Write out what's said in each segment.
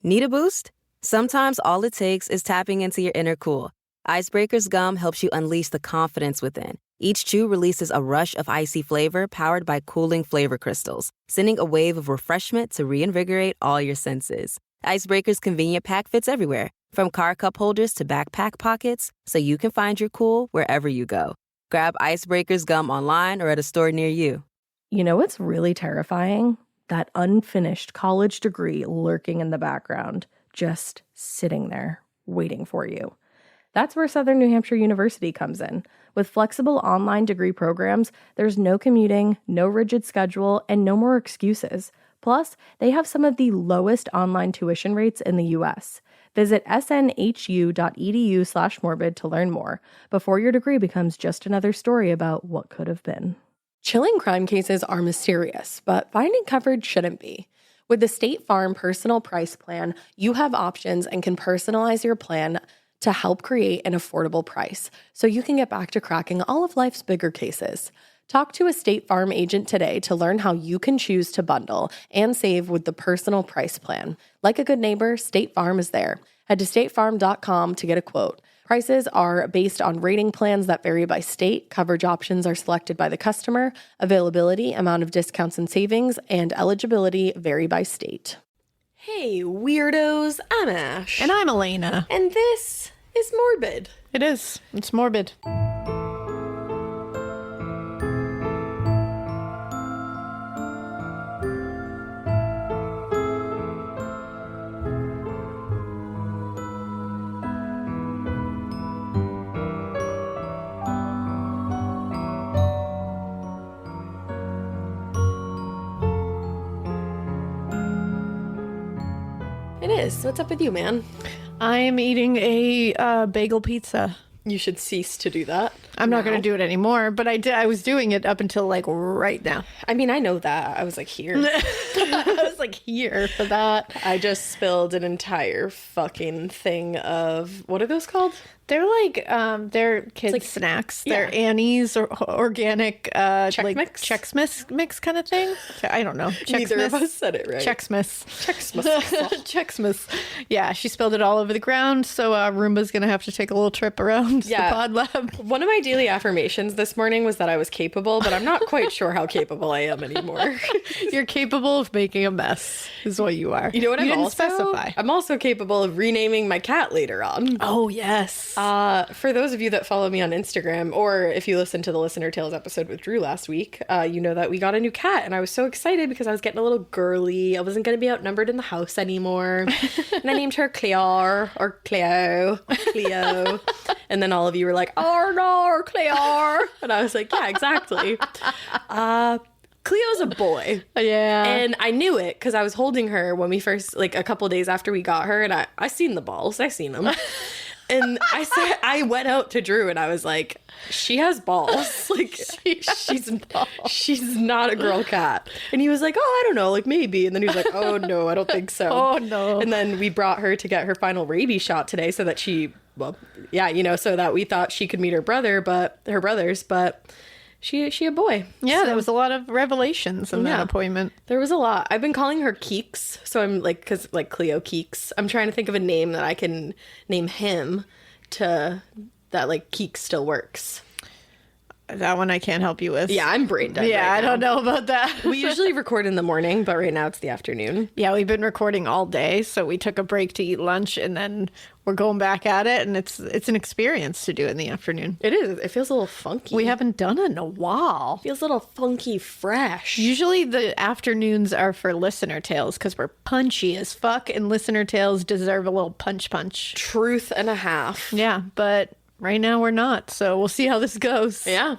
Need a boost? Sometimes all it takes is tapping into your inner cool. Icebreaker's gum helps you unleash the confidence within. Each chew releases a rush of icy flavor powered by cooling flavor crystals, sending a wave of refreshment to reinvigorate all your senses. Icebreaker's convenient pack fits everywhere, from car cup holders to backpack pockets, so you can find your cool wherever you go. Grab Icebreaker's gum online or at a store near you. You know what's really terrifying? That unfinished college degree lurking in the background, just sitting there, waiting for you. That's where Southern New Hampshire University comes in. With flexible online degree programs, there's no commuting, no rigid schedule, and no more excuses. Plus, they have some of the lowest online tuition rates in the U.S. Visit snhu.edu/morbid to learn more before your degree becomes just another story about what could have been. Chilling crime cases are mysterious, but finding coverage shouldn't be. With the State Farm Personal Price Plan, you have options and can personalize your plan to help create an affordable price so you can get back to cracking all of life's bigger cases. Talk to a State Farm agent today to learn how you can choose to bundle and save with the Personal Price Plan. Like a good neighbor, State Farm is there. Head to statefarm.com to get a quote. Prices are based on rating plans that vary by state. Coverage options are selected by the customer. Availability, amount of discounts and savings, and eligibility vary by state. Hey, weirdos. I'm Ash. And I'm Alaina. And this is Morbid. It is. It's morbid. It is. What's up with you, man? I am eating a bagel pizza. You should cease to do that. I'm not going to do it anymore, but I was doing it up until like right now. I mean, I know that. I was like, here. I was like, here for that. I just spilled an entire fucking thing of, what are those called? They're like, they're kids' like, snacks. yeah. They're Annie's or organic, Chex Mix? Chex Mix kind of thing. I don't know. Chex Neither Mix. of us said it right. Chex Mix. Chex Mix. Yeah, she spilled it all over the ground, so Roomba's going to have to take a little trip around the pod lab. One of my daily affirmations this morning was that I was capable, but I'm not quite sure how capable I am anymore. You're capable of making a mess, is what you are. You know what? You I'm didn't also specify. I'm also capable of renaming my cat later on. Oh, yes. For those of you that follow me on Instagram, or if you listened to the Listener Tales episode with Drew last week, you know that we got a new cat, and I was so excited because I was getting a little girly. I wasn't going to be outnumbered in the house anymore. And I named her Cleo. And then all of you were like, oh no, Cleo. And I was like, yeah, exactly. Cleo's a boy. Yeah. And I knew it because I was holding her when we first, like a couple days after we got her, and I seen the balls. I seen them. And I went out to Drew and I was like, she has balls. Like, she's not a girl cat. And he was like, oh, I don't know, like maybe. And then he was like, oh no, I don't think so. Oh no. And then we brought her to get her final rabies shot today so that so that we thought she could meet her brothers, but she a boy. Yeah, so, there was a lot of revelations in that appointment. There was a lot. I've been calling her Keeks, so I'm like, because like Cleo Keeks. I'm trying to think of a name that I can name him to that like Keeks still works. That one I can't help you with. Yeah, I'm brain dead. Yeah, right I now. don't know about that. We usually record in the morning, but right now it's the afternoon. Yeah, we've been recording all day, so we took a break to eat lunch, and then we're going back at it, and it's an experience to do in the afternoon. It is. It feels a little funky. We haven't done it in a while. Feels a little funky fresh. Usually the afternoons are for listener tales because we're punchy as fuck, and listener tales deserve a little punch. Truth and a half. Yeah, but right now we're not, so we'll see how this goes. Yeah.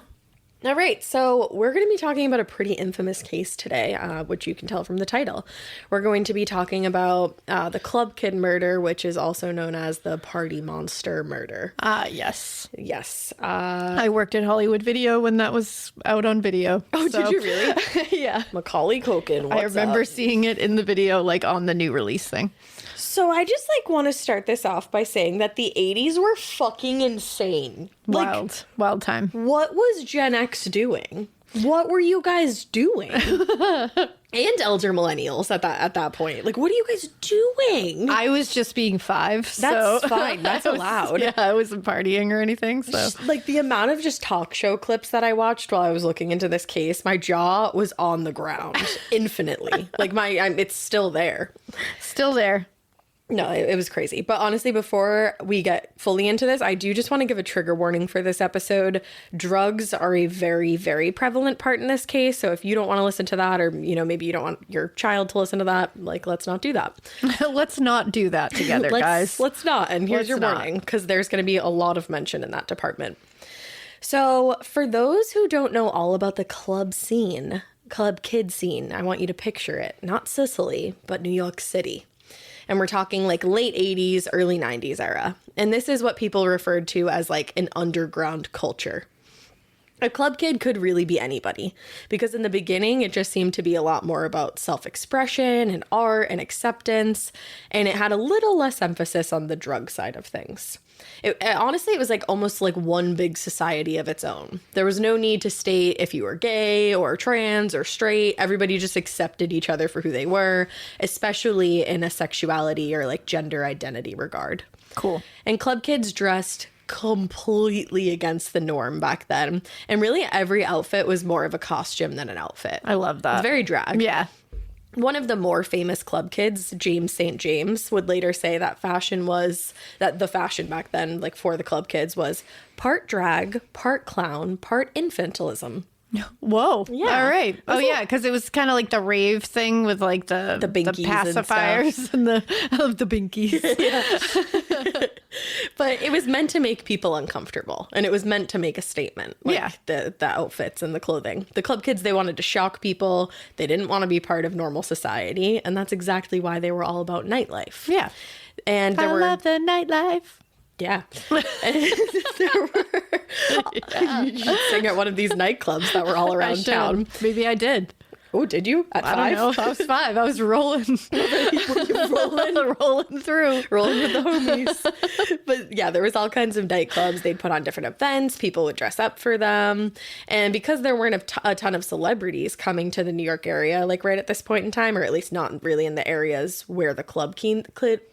All right, so we're going to be talking about a pretty infamous case today, which you can tell from the title. We're going to be talking about the Club Kid murder, which is also known as the Party Monster murder. Yes. Yes. I worked at Hollywood Video when that was out on video. Oh, so. Did you really? Yeah. Macaulay Culkin, what's I remember up? Seeing it in the video, like on the new release thing. So I just like want to start this off by saying that the 80s were fucking insane. Wild time. What was Gen X doing? What were you guys doing? And elder millennials at that point. Like, what are you guys doing? I was just being 5. That's fine. That's allowed. Yeah, I wasn't partying or anything. So, like, the amount of just talk show clips that I watched while I was looking into this case, my jaw was on the ground infinitely. Like, it's still there. Still there. No, it was crazy. But honestly, before we get fully into this, I do just want to give a trigger warning for this episode. Drugs are a very, very prevalent part in this case. So if you don't want to listen to that, or, you know, maybe you don't want your child to listen to that, like, let's not do that. Let's not do that together, guys. Let's not. And here's your warning, because there's going to be a lot of mention in that department. So for those who don't know all about the club kid scene, I want you to picture it. Not Sicily, but New York City. And we're talking like late 80s, early 90s era. And this is what people referred to as like an underground culture. A club kid could really be anybody, because in the beginning, it just seemed to be a lot more about self-expression and art and acceptance. And it had a little less emphasis on the drug side of things. Honestly, it was like almost like one big society of its own. There was no need to state if you were gay or trans or straight. Everybody just accepted each other for who they were, especially in a sexuality or like gender identity regard. Cool. And club kids dressed completely against the norm back then. And really every outfit was more of a costume than an outfit. I love that. It's very drag. Yeah. One of the more famous club kids, James St. James, would later say that the fashion back then, like for the club kids, was part drag, part clown, part infantilism. Whoa. Yeah. All right. Oh, yeah, because it was kind of like the rave thing with like the binkies pacifiers and the binkies. Yeah. But it was meant to make people uncomfortable, and it was meant to make a statement. Like the outfits and the clothing. The club kids, they wanted to shock people. They didn't want to be part of normal society, and that's exactly why they were all about nightlife. Yeah. And I love the nightlife. Yeah. You should sing at one of these nightclubs that were all around town. Maybe I did. Oh, did you? At 5? I don't know. I was 5. I was rolling. rolling through. Rolling with the homies. But yeah, there was all kinds of nightclubs. They'd put on different events. People would dress up for them. And because there weren't a ton of celebrities coming to the New York area, like right at this point in time, or at least not really in the areas where the club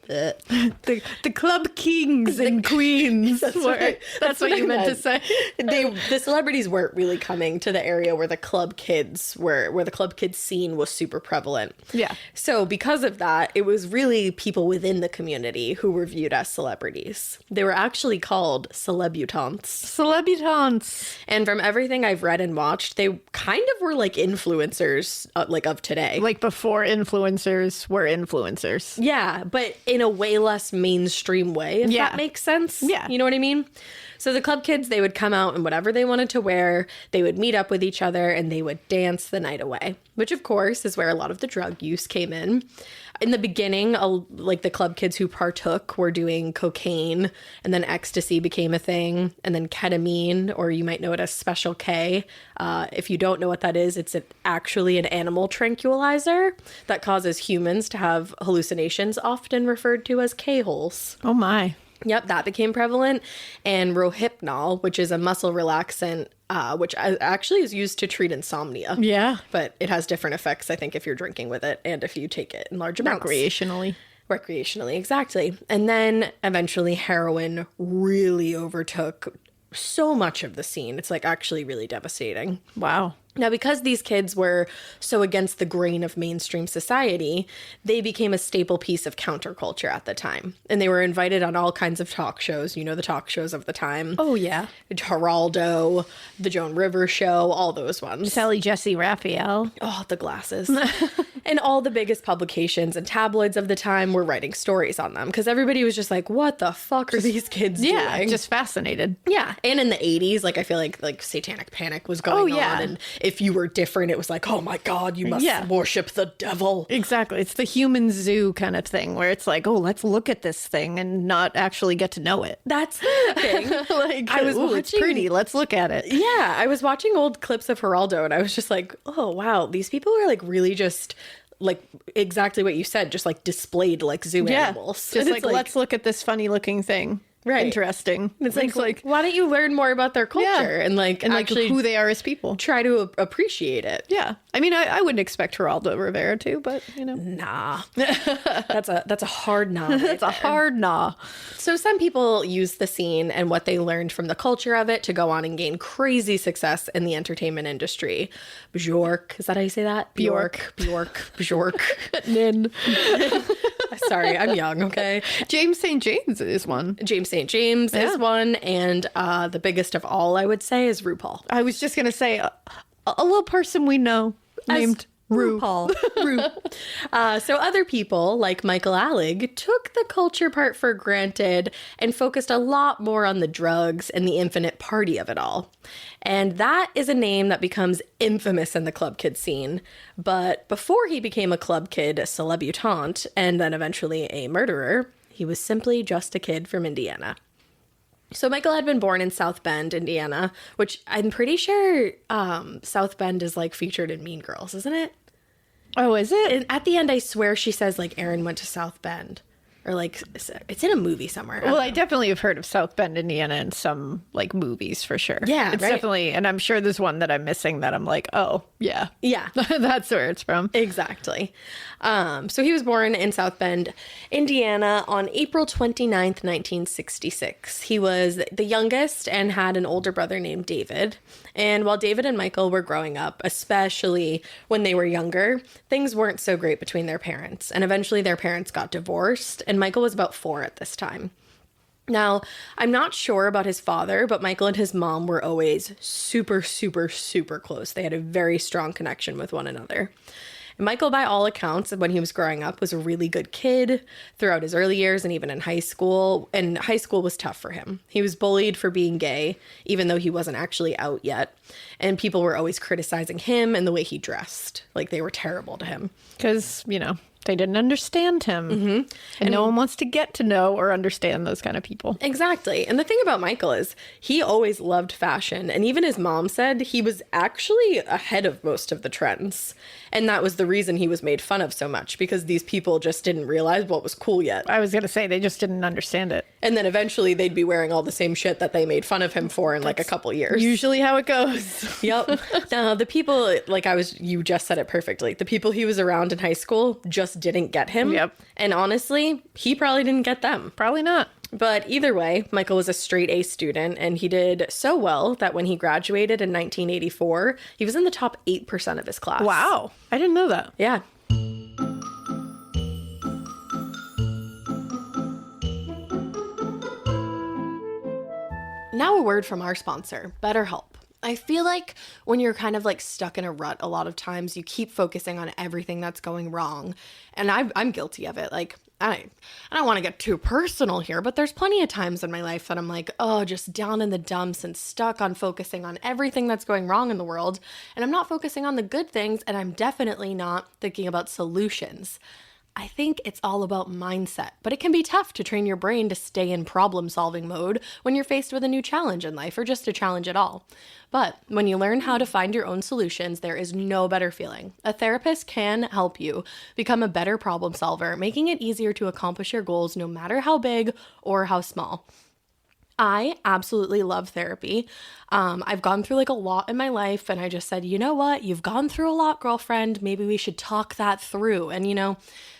the club kings and queens. That's right. That's what you meant to say. The celebrities weren't really coming to the area where the club kids were, where the club kids scene was super prevalent. Yeah. So because of that, it was really people within the community who were viewed as celebrities. They were actually called celebutantes. Celebutantes. And from everything I've read and watched, they kind of were like influencers like of today. Like before influencers were influencers. Yeah, but in a way less mainstream way, if that makes sense. Yeah. You know what I mean? So the club kids, they would come out in whatever they wanted to wear. They would meet up with each other and they would dance the night away, which of course is where a lot of the drug use came in. In the beginning, like the club kids who partook were doing cocaine, and then ecstasy became a thing, and then ketamine, or you might know it as Special K. If you don't know what that is, it's actually an animal tranquilizer that causes humans to have hallucinations, often referred to as K-holes. Oh my. Yep, that became prevalent. And Rohypnol, which is a muscle relaxant, which actually is used to treat insomnia. Yeah. But it has different effects, I think, if you're drinking with it and if you take it in large amounts. Recreationally, exactly. And then eventually heroin really overtook so much of the scene. It's like actually really devastating. Wow. Now, because these kids were so against the grain of mainstream society, they became a staple piece of counterculture at the time. And they were invited on all kinds of talk shows. You know, the talk shows of the time. Oh, yeah. Geraldo, the Joan Rivers Show, all those ones. Sally Jesse Raphael. Oh, the glasses. And all the biggest publications and tabloids of the time were writing stories on them. Because everybody was just like, what the fuck are these kids doing? Yeah, just fascinated. Yeah. And in the 80s, like, I feel like Satanic Panic was going on. And if you were different, it was like, oh my God, you must worship the devil. Exactly. It's the human zoo kind of thing where it's like, oh, let's look at this thing and not actually get to know it. That's the thing. Like, I was watching, it's pretty. Let's look at it. Yeah. I was watching old clips of Geraldo and I was just like, oh, wow, these people are like really just like exactly what you said, just like displayed like zoo animals. Just like, let's look at this funny looking thing. interesting. It's like, why don't you learn more about their culture and actually who they are as people? Try to appreciate it. Yeah. I mean, I wouldn't expect Geraldo Rivera to, but, Nah. That's a hard nah. It's a hard nah. So some people use the scene and what they learned from the culture of it to go on and gain crazy success in the entertainment industry. Bjork, is that how you say that? Bjork. Nin. Sorry, I'm young, okay? James St. James is one. James St. James is one. And the biggest of all, I would say, is RuPaul. I was just going to say a little person we know named RuPaul. So other people, like Michael Alig, took the culture part for granted and focused a lot more on the drugs and the infinite party of it all. And that is a name that becomes infamous in the club kid scene. But before he became a club kid celebutant and then eventually a murderer, he was simply just a kid from Indiana. So Michael had been born in South Bend, Indiana, which I'm pretty sure South Bend is featured in Mean Girls, isn't it? Oh, is it? And at the end, I swear she says Aaron went to South Bend. Or it's in a movie somewhere. Well, I definitely have heard of South Bend, Indiana in some like movies for sure. Yeah, it's definitely, and I'm sure there's one that I'm missing that I'm like, oh, yeah. Yeah. That's where it's from. Exactly. So he was born in South Bend, Indiana on April 29th, 1966. He was the youngest and had an older brother named David. And while David and Michael were growing up, especially when they were younger, things weren't so great between their parents. And eventually their parents got divorced, and Michael was about 4 at this time. Now, I'm not sure about his father, but Michael and his mom were always super, super, super close. They had a very strong connection with one another. And Michael, by all accounts, when he was growing up, was a really good kid throughout his early years and even in high school. And high school was tough for him. He was bullied for being gay, even though he wasn't actually out yet. And people were always criticizing him and the way he dressed. They were terrible to him. Because, they didn't understand him. Mm-hmm. And no one wants to get to know or understand those kind of people. Exactly. And the thing about Michael is he always loved fashion. And even his mom said he was actually ahead of most of the trends. And that was the reason he was made fun of so much, because these people just didn't realize what was cool yet. I was going to say they just didn't understand it. And then eventually they'd be wearing all the same shit that they made fun of him for in a couple years. Usually how it goes. Yep. Now, the people, you just said it perfectly. The people he was around in high school just didn't get him. Yep. And honestly, he probably didn't get them. Probably not. But either way, Michael was a straight A student, and he did so well that when he graduated in 1984, he was in the top 8% of his class. Wow. I didn't know that. Yeah. Now a word from our sponsor, BetterHelp. I feel like when you're kind of stuck in a rut, a lot of times you keep focusing on everything that's going wrong. And I'm guilty of it. I don't want to get too personal here, but there's plenty of times in my life that I'm just down in the dumps and stuck on focusing on everything that's going wrong in the world. And I'm not focusing on the good things, and I'm definitely not thinking about solutions. I think it's all about mindset, but it can be tough to train your brain to stay in problem-solving mode when you're faced with a new challenge in life or just a challenge at all. But when you learn how to find your own solutions, there is no better feeling. A therapist can help you become a better problem solver, making it easier to accomplish your goals no matter how big or how small. I absolutely love therapy. I've gone through a lot in my life, and I just said, you know what? You've gone through a lot, girlfriend. Maybe we should talk that through. And,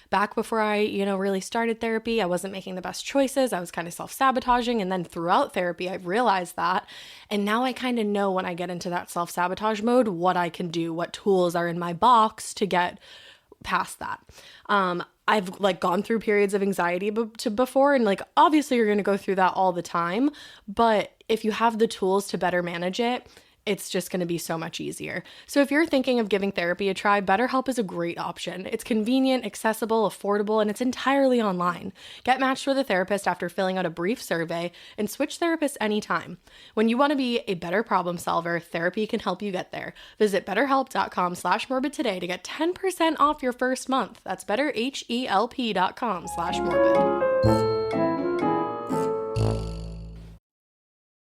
back before I, really started therapy, I wasn't making the best choices. I was kind of self-sabotaging. And then throughout therapy, I've realized that. And now I kind of know when I get into that self-sabotage mode, what I can do, what tools are in my box to get past that. I've gone through periods of anxiety before, and obviously you're going to go through that all the time. But if you have the tools to better manage it, it's just going to be so much easier. So if you're thinking of giving therapy a try, BetterHelp is a great option. It's convenient, accessible, affordable, and it's entirely online. Get matched with a therapist after filling out a brief survey and switch therapists anytime. When you want to be a better problem solver, therapy can help you get there. Visit betterhelp.com/morbid today to get 10% off your first month. That's betterhelp.com/morbid.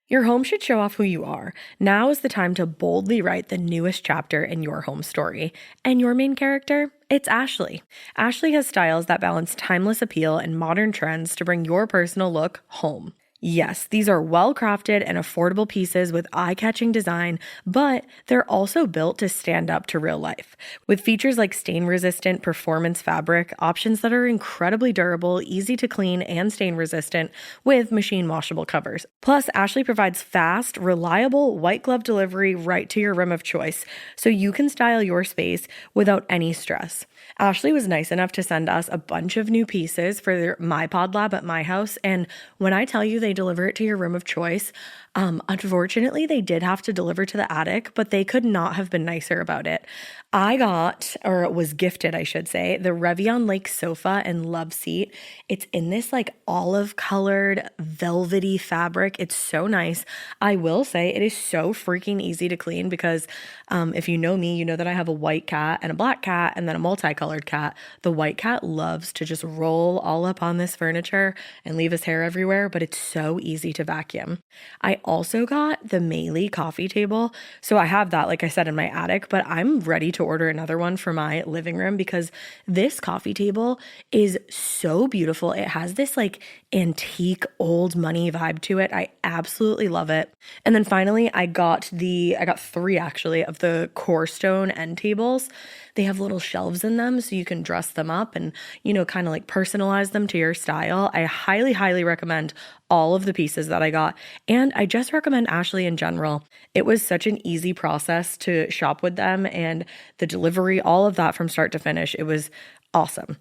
Your home should show off who you are. Now is the time to boldly write the newest chapter in your home story. And your main character? It's Ashley. Ashley has styles that balance timeless appeal and modern trends to bring your personal look home. Yes, these are well-crafted and affordable pieces with eye-catching design, but they're also built to stand up to real life. With features like stain-resistant performance fabric, options that are incredibly durable, easy to clean, and stain-resistant with machine-washable covers. Plus, Ashley provides fast, reliable, white glove delivery right to your room of choice, so you can style your space without any stress. Ashley was nice enough to send us a bunch of new pieces for my pod lab at my house, and when I tell you they deliver it to your room of choice, unfortunately they did have to deliver to the attic, but they could not have been nicer about it. I got, or was gifted, I should say, the Revion Lake sofa and love seat. It's in this like olive colored velvety fabric. It's so nice. I will say it is so freaking easy to clean because if you know me, you know that I have a white cat and a black cat and then a multicolored cat. The white cat loves to just roll all up on this furniture and leave his hair everywhere, but it's so easy to vacuum. I also got the Melendez coffee table. So I have that, like I said, in my attic, but I'm ready to order another one for my living room because this coffee table is so beautiful. It has this like antique old money vibe to it. I absolutely love it. And then finally, I got three actually of the core stone end tables. They have little shelves in them so you can dress them up and, you know, kind of like personalize them to your style. I highly, highly recommend all of the pieces that I got. And I just recommend Ashley in general. It was such an easy process to shop with them and the delivery, all of that from start to finish. It was awesome.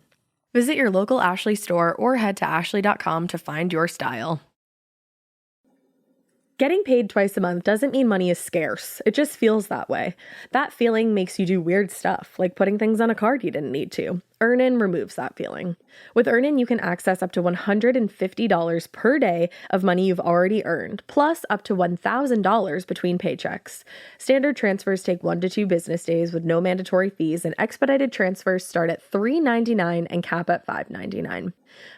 Visit your local Ashley store or head to ashley.com to find your style. Getting paid twice a month doesn't mean money is scarce. It just feels that way. That feeling makes you do weird stuff, like putting things on a card you didn't need to. Earnin removes that feeling. With Earnin, you can access up to $150 per day of money you've already earned, plus up to $1,000 between paychecks. Standard transfers take 1 to 2 business days with no mandatory fees, and expedited transfers start at $3.99 and cap at $5.99.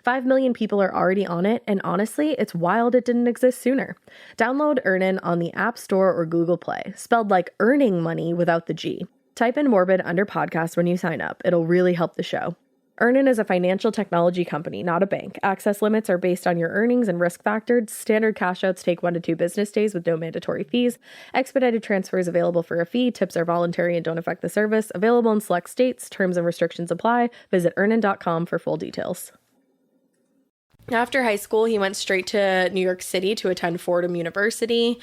5 million people are already on it, and honestly, it's wild it didn't exist sooner. Download Earnin on the App Store or Google Play, spelled like earning money without the G. Type in Morbid under podcast when you sign up. It'll really help the show. Earnin is a financial technology company, not a bank. Access limits are based on your earnings and risk factors. Standard cash outs take 1 to 2 business days with no mandatory fees. Expedited transfers available for a fee. Tips are voluntary and don't affect the service. Available in select states. Terms and restrictions apply. Visit earnin.com for full details. After high school, he went straight to New York City to attend Fordham University.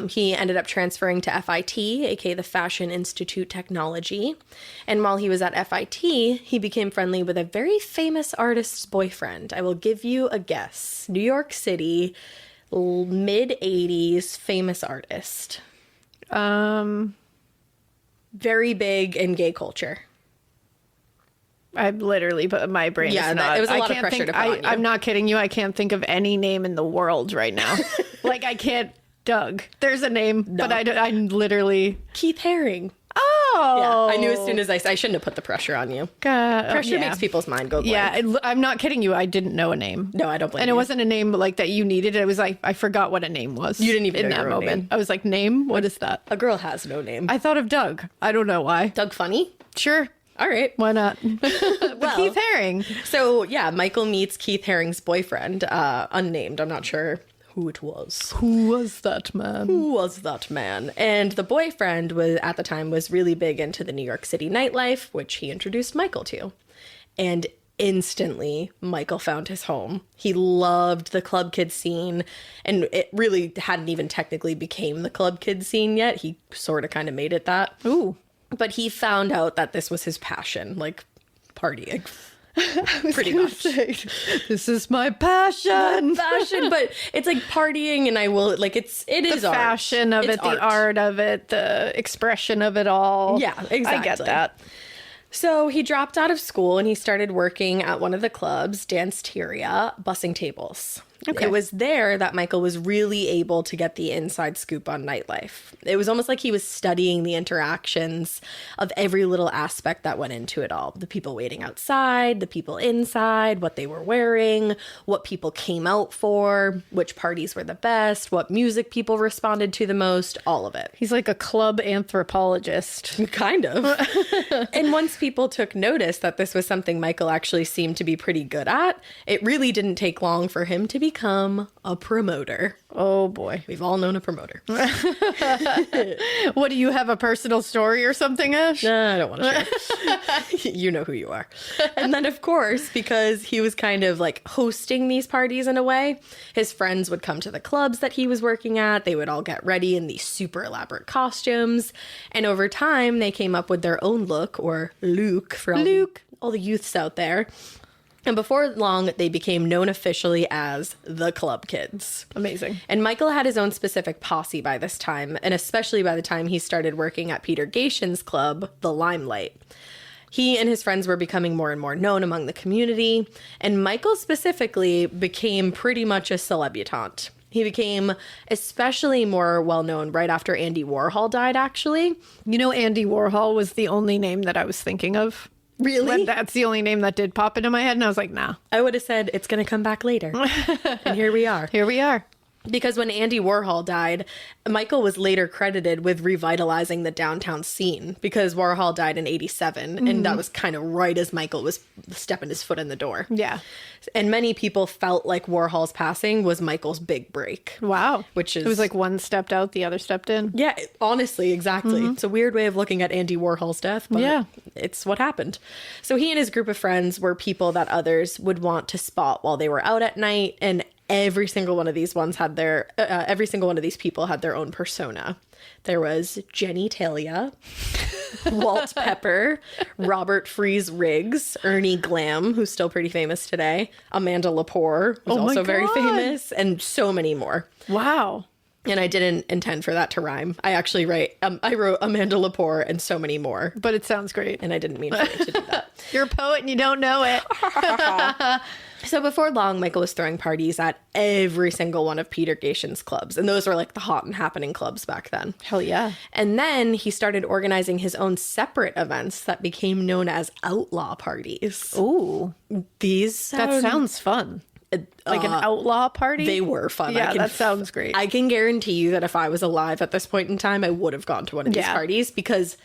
He ended up transferring to FIT, aka the Fashion Institute Technology. And while he was at FIT, he became friendly with a very famous artist's boyfriend. I will give you a guess. New York City, mid-'80s, famous artist. Very big in gay culture. I'm literally, but my brain is not. It was a lot of pressure to put on you. I'm not kidding you. I can't think of any name in the world right now. Like, I can't. Doug. There's a name, no. But I'm literally. Keith Haring. Oh. Yeah, I knew as soon as I shouldn't have put the pressure on you. Pressure makes people's mind go blank. Yeah, I'm not kidding you. I didn't know a name. No, I don't blame you. And it wasn't a name like that you needed. It was like, I forgot what a name was. You didn't even in know that your moment. Name. I was like, name? What is that? A girl has no name. I thought of Doug. I don't know why. Doug Funny? Sure. All right. Why not? Well, Keith Haring. So, yeah, Michael meets Keith Haring's boyfriend, unnamed. I'm not sure who it was. Who was that man? Who was that man? And the boyfriend at the time was really big into the New York City nightlife, which he introduced Michael to. And instantly, Michael found his home. He loved the club kid scene, and it really hadn't even technically became the club kid scene yet. He sort of kind of made it that. Ooh. But he found out that this was his passion, like partying. Pretty much. This is my passion. But it's like partying, and it is the art. Fashion of it, the art of it, the expression of it all. Yeah, exactly. I get that. So he dropped out of school and he started working at one of the clubs, Danceteria, bussing tables. Okay. It was there that Michael was really able to get the inside scoop on nightlife. It was almost like he was studying the interactions of every little aspect that went into it all. The people waiting outside, the people inside, what they were wearing, what people came out for, which parties were the best, what music people responded to the most, all of it. He's like a club anthropologist. Kind of. And once people took notice that this was something Michael actually seemed to be pretty good at, it really didn't take long for him to become a promoter. Oh, boy. We've all known a promoter. What, do you have a personal story or something, Ash? I don't want to share. You know who you are. And then, of course, because he was kind of like hosting these parties in a way, his friends would come to the clubs that he was working at. They would all get ready in these super elaborate costumes. And over time, they came up with their own look, or look, for all the youths out there. And before long, they became known officially as the Club Kids. Amazing. And Michael had his own specific posse by this time, and especially by the time he started working at Peter Gation's club, the Limelight. He and his friends were becoming more and more known among the community, and Michael specifically became pretty much a celebutante. He became especially more well-known right after Andy Warhol died, actually. You know, Andy Warhol was the only name that I was thinking of. Really? That's the only name that did pop into my head, and I was like, nah. I would have said, it's going to come back later. And here we are. Here we are. Because when Andy Warhol died, Michael was later credited with revitalizing the downtown scene, because Warhol died in 87, and that was kind of right as Michael was stepping his foot in the door. Yeah. And many people felt like Warhol's passing was Michael's big break. Wow. Which is... It was like one stepped out, the other stepped in. Yeah, honestly, exactly. It's a weird way of looking at Andy Warhol's death, but yeah, it's what happened. So he and his group of friends were people that others would want to spot while they were out at night, and every single one of these ones had their, every single one of these people had their own persona. There was Jenny Talia, Walt Pepper, Robert Freeze Riggs, Ernie Glam, who's still pretty famous today, Amanda Lepore, who's also very famous, and so many more. Wow. And I didn't intend for that to rhyme. I actually I wrote Amanda Lepore and so many more. But it sounds great. And I didn't mean for it to do that. You're a poet and you don't know it. So before long, Michael was throwing parties at every single one of Peter Gation's clubs. And those were like the hot and happening clubs back then. Hell yeah. And then he started organizing his own separate events that became known as outlaw parties. Ooh. That sounds fun. Like an outlaw party? They were fun. Yeah, that sounds great. I can guarantee you that if I was alive at this point in time, I would have gone to one of these parties, because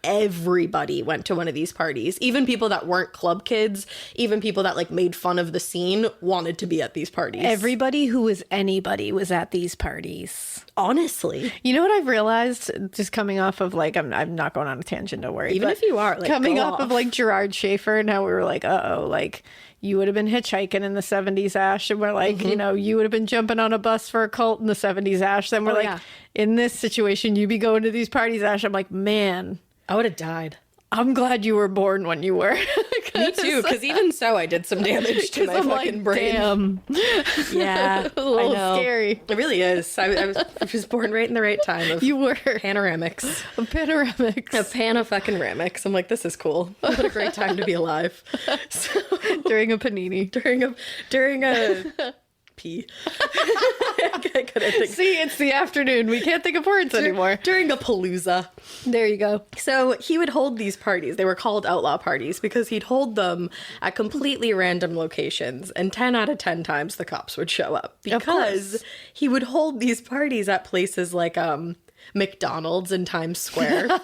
everybody went to one of these parties. Even people that weren't club kids, even people that like made fun of the scene wanted to be at these parties. Everybody who was anybody was at these parties. Honestly. You know what I've realized, just coming off of like, I'm not going on a tangent, don't worry. Even if you are, like, coming off of like Gerard Schaefer, and how we were like, uh-oh, like you would have been hitchhiking in the 70s, Ash. And we're like, you know, you would have been jumping on a bus for a cult in the 70s, Ash. Then we're in this situation, you be going to these parties, Ash. I'm like, man, I would have died. I'm glad you were born when you were. Me too, because even so, I did some damage to my fucking brain. Damn. Yeah, a little scary. It really is. I was born right in the right time of you were panoramics. A panoramics. A pan of fucking ramics. I'm like, this is cool. What a great time to be alive. So, during a panini. During a pee. I couldn't think. See, it's the afternoon. We can't think of words anymore. During a palooza. There you go. So he would hold these parties. They were called outlaw parties because he'd hold them at completely random locations, and 10 out of 10 times the cops would show up, because he would hold these parties at places like McDonald's in Times Square,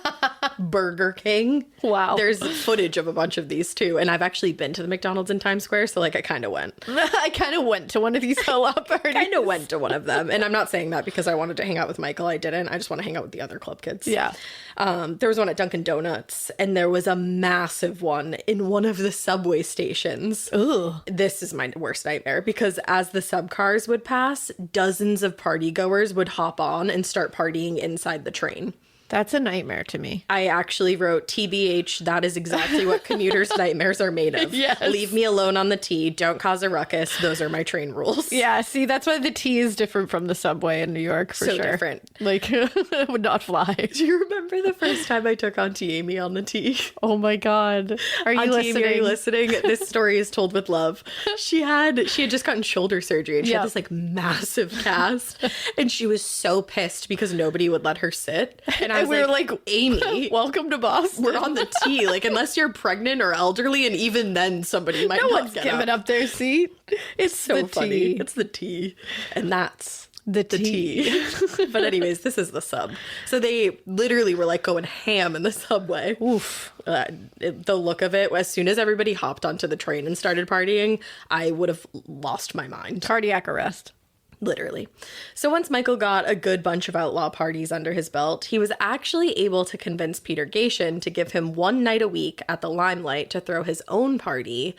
Burger King. Wow. There's footage of a bunch of these too. And I've actually been to the McDonald's in Times Square, so like I kind of went. I kind of went to one of these outlaw parties. I kind of went to one of them. And I'm not saying that because I wanted to hang out with Michael. I didn't. I just want to hang out with the other club kids. Yeah. There was one at Dunkin' Donuts, and there was a massive one in one of the subway stations. Ooh. This is my worst nightmare, because as the sub cars would pass, dozens of party goers would hop on and start partying inside the train. That's a nightmare to me. I actually wrote, TBH, that is exactly what commuters' nightmares are made of. Yes. Leave me alone on the T. Don't cause a ruckus. Those are my train rules. Yeah, see, that's why the T is different from the subway in New York, for so sure. different. Like, it would not fly. Do you remember the first time I took Auntie Amy on the T? Oh my God. Are you Auntie listening? Amy, are you listening? This story is told with love. She had just gotten shoulder surgery, and she had this like massive cast, and she was so pissed because nobody would let her sit. And I was we were like, Amy, welcome to Boston. we're on the T. Like, unless you're pregnant or elderly, and even then somebody might no not one's get giving up their seat. It's so the funny. T. It's the T. And that's The tea. But anyways, this is the sub. So they literally were like going ham in the subway. Oof. The look of it, as soon as everybody hopped onto the train and started partying, I would have lost my mind. Cardiac arrest. Literally. So once Michael got a good bunch of outlaw parties under his belt, he was actually able to convince Peter Gatien to give him one night a week at the Limelight to throw his own party,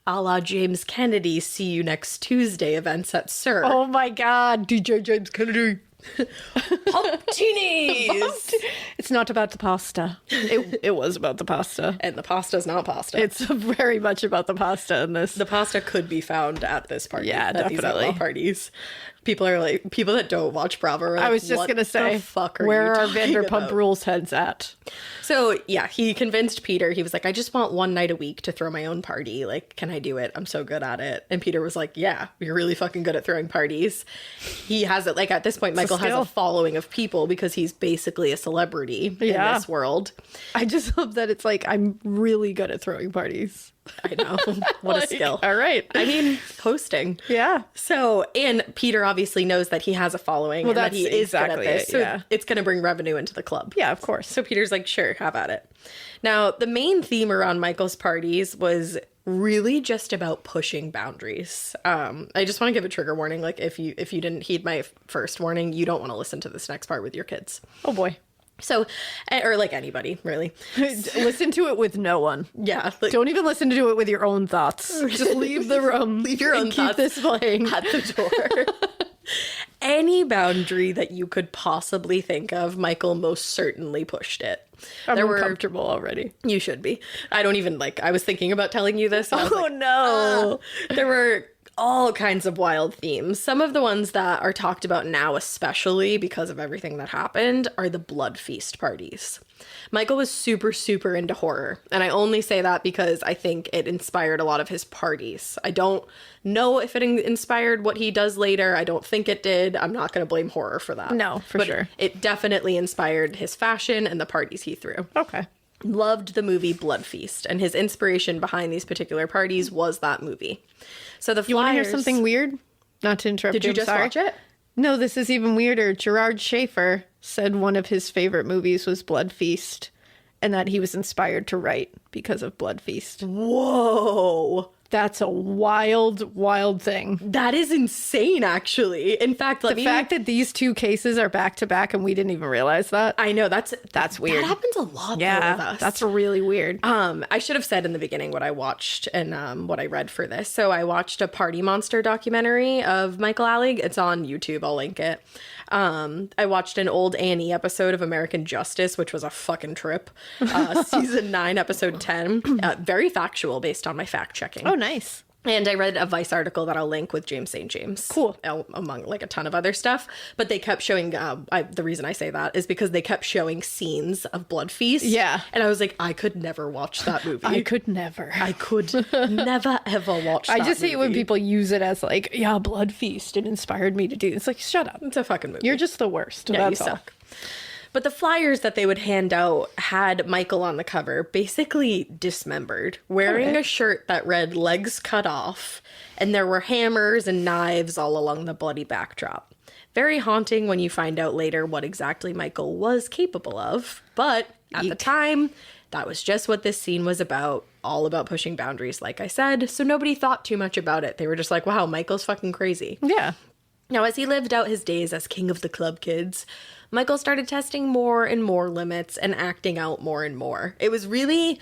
a la James Kennedy's See You Next Tuesday events at Sir. Oh my God, DJ James Kennedy. Pumptinis! It's not about the pasta. It was about the pasta. And the pasta's not pasta. It's very much about the pasta in this. The pasta could be found at this party. Yeah, at these definitely. outlaw parties. People are like, people that don't watch Bravo are like, I was just going to say, where are Vanderpump Rules heads at? So yeah, he convinced Peter. He was like, I just want one night a week to throw my own party. Like, can I do it? I'm so good at it. And Peter was like, yeah, you're really fucking good at throwing parties. He has it, like, at this point, Michael has a following of people because he's basically a celebrity in this world. I just love that it's like, I'm really good at throwing parties. I know. What a skill. All right. I mean, hosting. Yeah. So, and Peter obviously knows that he has a following and that he is good at this. So it's going to bring revenue into the club. Yeah, of course. So Peter's like, sure, have at it. Now, the main theme around Michael's parties was really just about pushing boundaries. I just want to give a trigger warning. Like, if you didn't heed my first warning, you don't want to listen to this next part with your kids. Oh, boy. So, or like anybody, really. Listen to it with no one. Yeah. Like, don't even listen to it with your own thoughts. Just leave the room. Leave your own thoughts. Keep this playing at the door. Any boundary that you could possibly think of, Michael most certainly pushed it. I'm uncomfortable already. You should be. I don't even I was thinking about telling you this. Oh, no. There were all kinds of wild themes. Some of the ones that are talked about now, especially because of everything that happened, are the blood feast parties. Michael was super, super into horror. And I only say that because I think it inspired a lot of his parties. I don't know if it inspired what he does later. I don't think it did. I'm not going to blame horror for that. No, for sure. It definitely inspired his fashion and the parties he threw. Okay. Loved the movie Blood Feast, and his inspiration behind these particular parties was that movie. So the flyers... You want to hear something weird? Not to interrupt you. Did you just watch it? No, this is even weirder. Gerard Schaefer said one of his favorite movies was Blood Feast, and that he was inspired to write because of Blood Feast. Whoa. That's a wild, wild thing. That is insane, actually. In fact, the fact that these two cases are back to back and we didn't even realize that. I know, that's weird. That happens a lot with us. That's really weird. I should have said in the beginning what I watched and what I read for this. So I watched a Party Monster documentary of Michael Alig. It's on YouTube. I'll link it. I watched an old Annie episode of American Justice, which was a fucking trip. Season 9, episode 10. Very factual based on my fact checking. Oh, nice. And I read a Vice article that I'll link with James St. James. Cool. Among like a ton of other stuff. But they kept showing, the reason I say that is because they kept showing scenes of Blood Feast. Yeah. And I was like, I could never watch that movie. I could never never ever watch that I just movie. hate when people use it as like, yeah, Blood Feast. It inspired me to do. It's like, shut up. It's a fucking movie. You're just the worst. Yeah, That's you all. suck. But the flyers that they would hand out had Michael on the cover basically dismembered, wearing a shirt that read legs cut off, and there were hammers and knives all along the bloody backdrop. Very haunting when you find out later what exactly Michael was capable of, but at the time, that was just what this scene was about, all about pushing boundaries, like I said, so nobody thought too much about it. They were just like, wow, Michael's fucking crazy. Yeah. Now, as he lived out his days as king of the club kids, Michael started testing more and more limits and acting out more and more. It was really,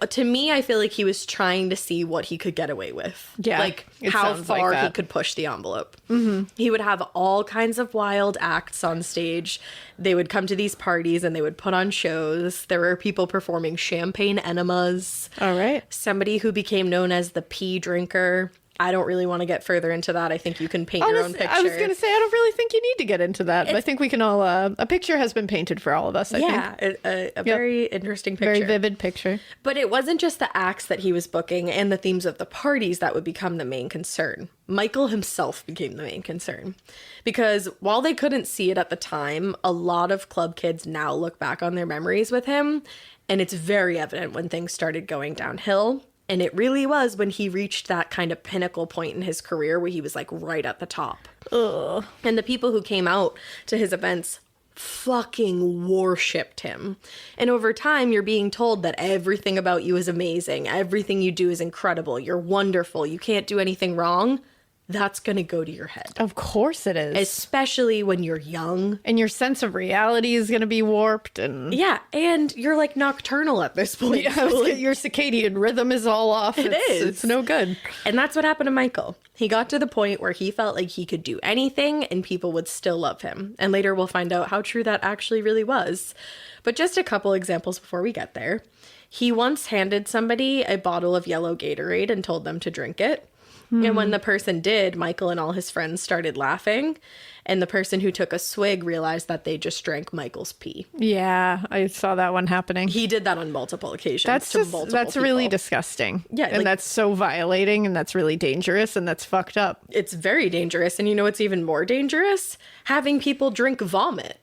to me, I feel like he was trying to see what he could get away with. Yeah, like how far he could push the envelope. Mm-hmm. He would have all kinds of wild acts on stage. They would come to these parties and they would put on shows. There were people performing champagne enemas. All right. Somebody who became known as the pee drinker. I don't really want to get further into that. I think you can paint your own picture. I was going to say, I don't really think you need to get into that. But I think we can all, a picture has been painted for all of us, I think. A very interesting picture. Very vivid picture. But it wasn't just the acts that he was booking and the themes of the parties that would become the main concern. Michael himself became the main concern. Because while they couldn't see it at the time, a lot of club kids now look back on their memories with him. And it's very evident when things started going downhill. And it really was when he reached that kind of pinnacle point in his career where he was like right at the top. Ugh. And the people who came out to his events fucking worshipped him. And over time, you're being told that everything about you is amazing. Everything you do is incredible. You're wonderful. You can't do anything wrong. That's going to go to your head. Of course it is. Especially when you're young. And your sense of reality is going to be warped. And yeah, and you're like nocturnal at this point. Yeah, your circadian rhythm is all off. It's no good. And that's what happened to Michael. He got to the point where he felt like he could do anything and people would still love him. And later we'll find out how true that actually really was. But just a couple examples before we get there. He once handed somebody a bottle of yellow Gatorade and told them to drink it. And when the person did, Michael and all his friends started laughing. And the person who took a swig realized that they just drank Michael's pee. Yeah, I saw that one happening. He did that on multiple occasions. That's really disgusting. Yeah. And that's so violating, and that's really dangerous, and that's fucked up. It's very dangerous. And you know what's even more dangerous? Having people drink vomit.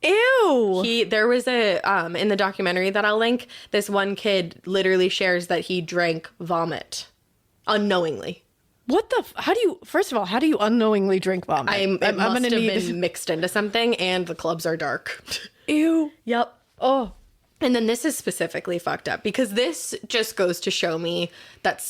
Ew. There was a, in the documentary that I'll link, this one kid literally shares that he drank vomit unknowingly. What the? First of all, how do you unknowingly drink vomit? It must have been mixed into something, and the clubs are dark. Ew. Yep. Oh. And then this is specifically fucked up because this just goes to show me that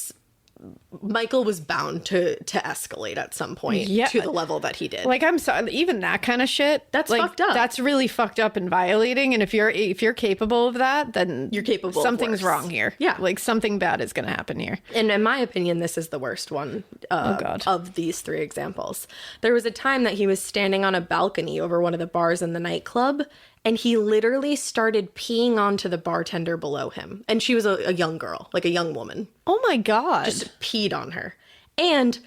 Michael was bound to escalate at some point to the level that he did. Like, I'm sorry, even that kind of shit. That's like, fucked up. That's really fucked up and violating. And if you're capable of that, then you're capable. Something's wrong here. Yeah, like something bad is going to happen here. And in my opinion, this is the worst one. Of these three examples. There was a time that he was standing on a balcony over one of the bars in the nightclub. And he literally started peeing onto the bartender below him. And she was a young girl, like a young woman. Oh my God. Just peed on her. And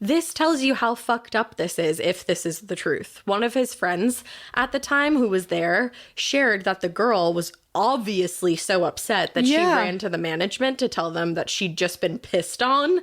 this tells you how fucked up this is, if this is the truth. One of his friends at the time who was there shared that the girl was obviously so upset that she ran to the management to tell them that she'd just been pissed on.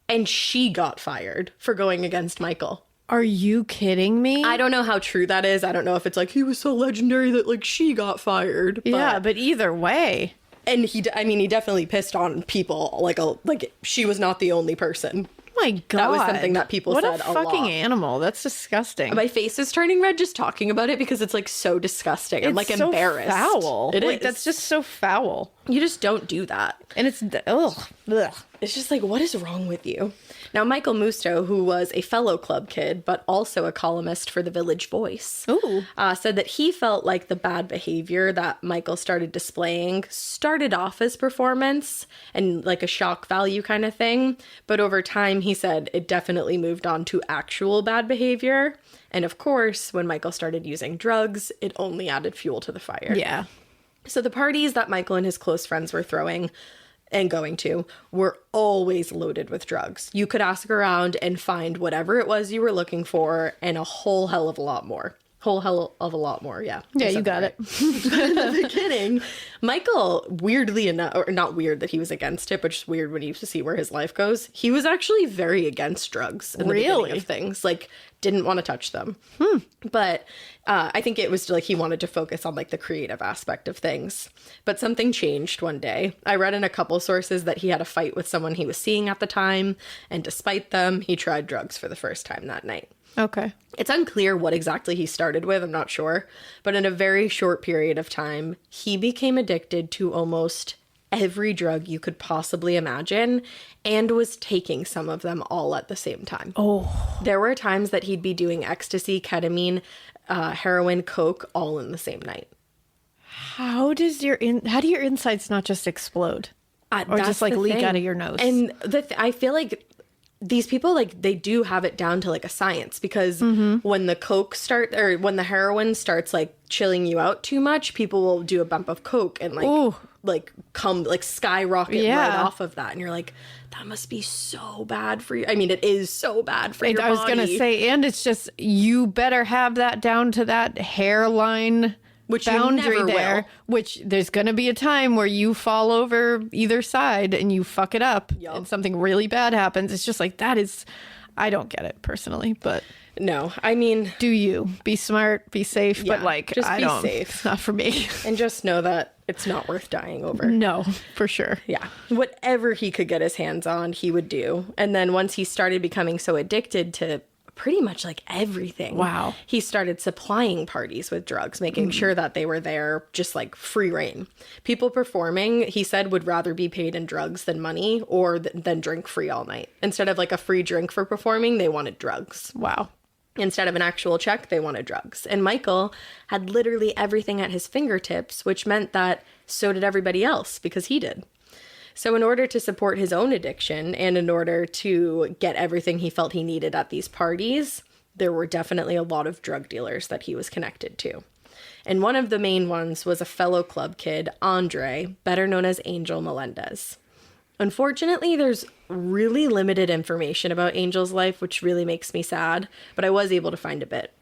And she got fired for going against Michael. Are you kidding me? I don't know how true that is. I don't know if it's like he was so legendary that like she got fired. But either way. And he definitely pissed on people. Like she was not the only person. My God. That was something that people said a lot. What a fucking animal. That's disgusting. My face is turning red just talking about it because it's like so disgusting. I'm like so embarrassed. Foul. It is. That's just so foul. You just don't do that. And it's ugh. It's just like, what is wrong with you? Now, Michael Musto, who was a fellow club kid, but also a columnist for the Village Voice, said that he felt like the bad behavior that Michael started displaying started off as performance and like a shock value kind of thing. But over time, he said it definitely moved on to actual bad behavior. And of course, when Michael started using drugs, it only added fuel to the fire. Yeah. So the parties that Michael and his close friends were throwing and going to were always loaded with drugs. You could ask around and find whatever it was you were looking for and a whole hell of a lot more. Yeah. Yeah, you got it. In the beginning, Michael, weirdly enough, or not weird that he was against it, but just weird when you see where his life goes, he was actually very against drugs in the beginning of things. Like, didn't want to touch them. But I think it was like he wanted to focus on like the creative aspect of things. But something changed one day. I read in a couple sources that he had a fight with someone he was seeing at the time, and despite them, he tried drugs for the first time that night. Okay. It's unclear what exactly he started with, I'm not sure. But in a very short period of time, he became addicted to almost every drug you could possibly imagine and was taking some of them all at the same time. Oh. There were times that he'd be doing ecstasy, ketamine, heroin, coke all in the same night. How do your insides not just explode? Or just like leak out of your nose? And I feel like these people, like, they do have it down to like a science, because when the coke when the heroin starts like chilling you out too much, people will do a bump of coke and like come like skyrocket right off of that, and you're like, that must be so bad for you. I mean, it is so bad for your body. I was gonna say, and it's just, you better have that down to that hairline, which boundary there, which there's going to be a time where you fall over either side and you fuck it up and something really bad happens. It's just like, that is, I don't get it personally, but No, I mean, do you be smart, be safe, yeah, but like just I be don't. safe. It's not for me. And just know that it's not worth dying over. No, for sure. Yeah. Whatever he could get his hands on, he would do. And then once he started becoming so addicted to pretty much like everything. Wow. He started supplying parties with drugs, making sure that they were there, just like free reign. People performing, he said, would rather be paid in drugs than money or than drink free all night. Instead of like a free drink for performing, they wanted drugs. Wow. Instead of an actual check, they wanted drugs. And Michael had literally everything at his fingertips, which meant that so did everybody else because he did. So in order to support his own addiction and in order to get everything he felt he needed at these parties, there were definitely a lot of drug dealers that he was connected to. And one of the main ones was a fellow club kid, Andre, better known as Angel Melendez. Unfortunately, there's really limited information about Angel's life, which really makes me sad, but I was able to find a bit.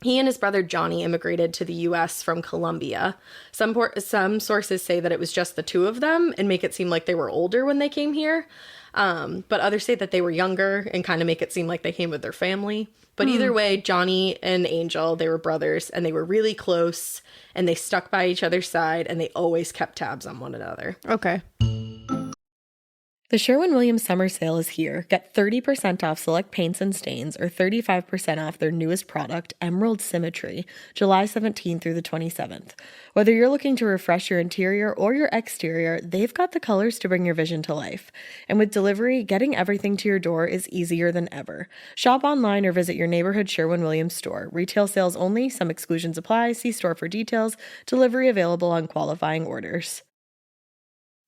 He and his brother Johnny immigrated to the U.S. from Colombia. Some sources say that it was just the two of them and make it seem like they were older when they came here. But others say that they were younger and kind of make it seem like they came with their family. But either way, Johnny and Angel, they were brothers and they were really close and they stuck by each other's side and they always kept tabs on one another. Okay. The Sherwin-Williams summer sale is here. Get 30% off select paints and stains or 35% off their newest product, Emerald Symmetry, July 17th through the 27th. Whether you're looking to refresh your interior or your exterior, they've got the colors to bring your vision to life. And with delivery, getting everything to your door is easier than ever. Shop online or visit your neighborhood Sherwin-Williams store. Retail sales only. Some exclusions apply. See store for details. Delivery available on qualifying orders.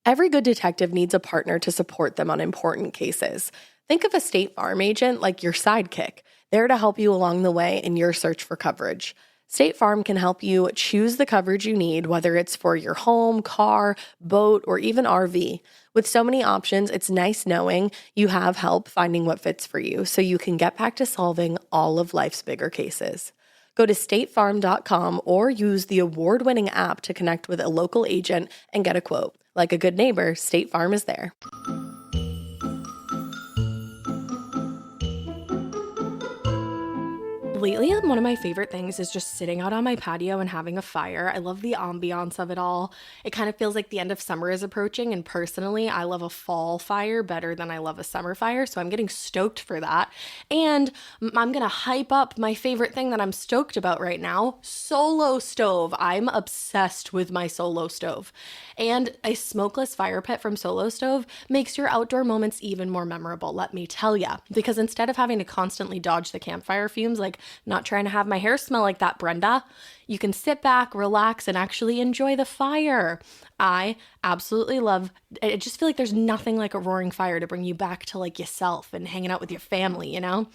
Every good detective needs a partner to support them on important cases. Think of a State Farm agent like your sidekick, there to help you along the way in your search for coverage. State Farm can help you choose the coverage you need, whether it's for your home, car, boat, or even RV. With so many options, it's nice knowing you have help finding what fits for you so you can get back to solving all of life's bigger cases. Go to statefarm.com or use the award-winning app to connect with a local agent and get a quote. Like a good neighbor, State Farm is there. Lately, one of my favorite things is just sitting out on my patio and having a fire. I love the ambiance of it all. It kind of feels like the end of summer is approaching, and personally, I love a fall fire better than I love a summer fire, so I'm getting stoked for that. And I'm gonna hype up my favorite thing that I'm stoked about right now, Solo Stove. I'm obsessed with my Solo Stove. And a smokeless fire pit from Solo Stove makes your outdoor moments even more memorable, let me tell ya. Because instead of having to constantly dodge the campfire fumes, like not trying to have my hair smell like that, Brenda, you can sit back, relax, and actually enjoy the fire. I absolutely love, I just feel like there's nothing like a roaring fire to bring you back to like yourself and hanging out with your family, you know?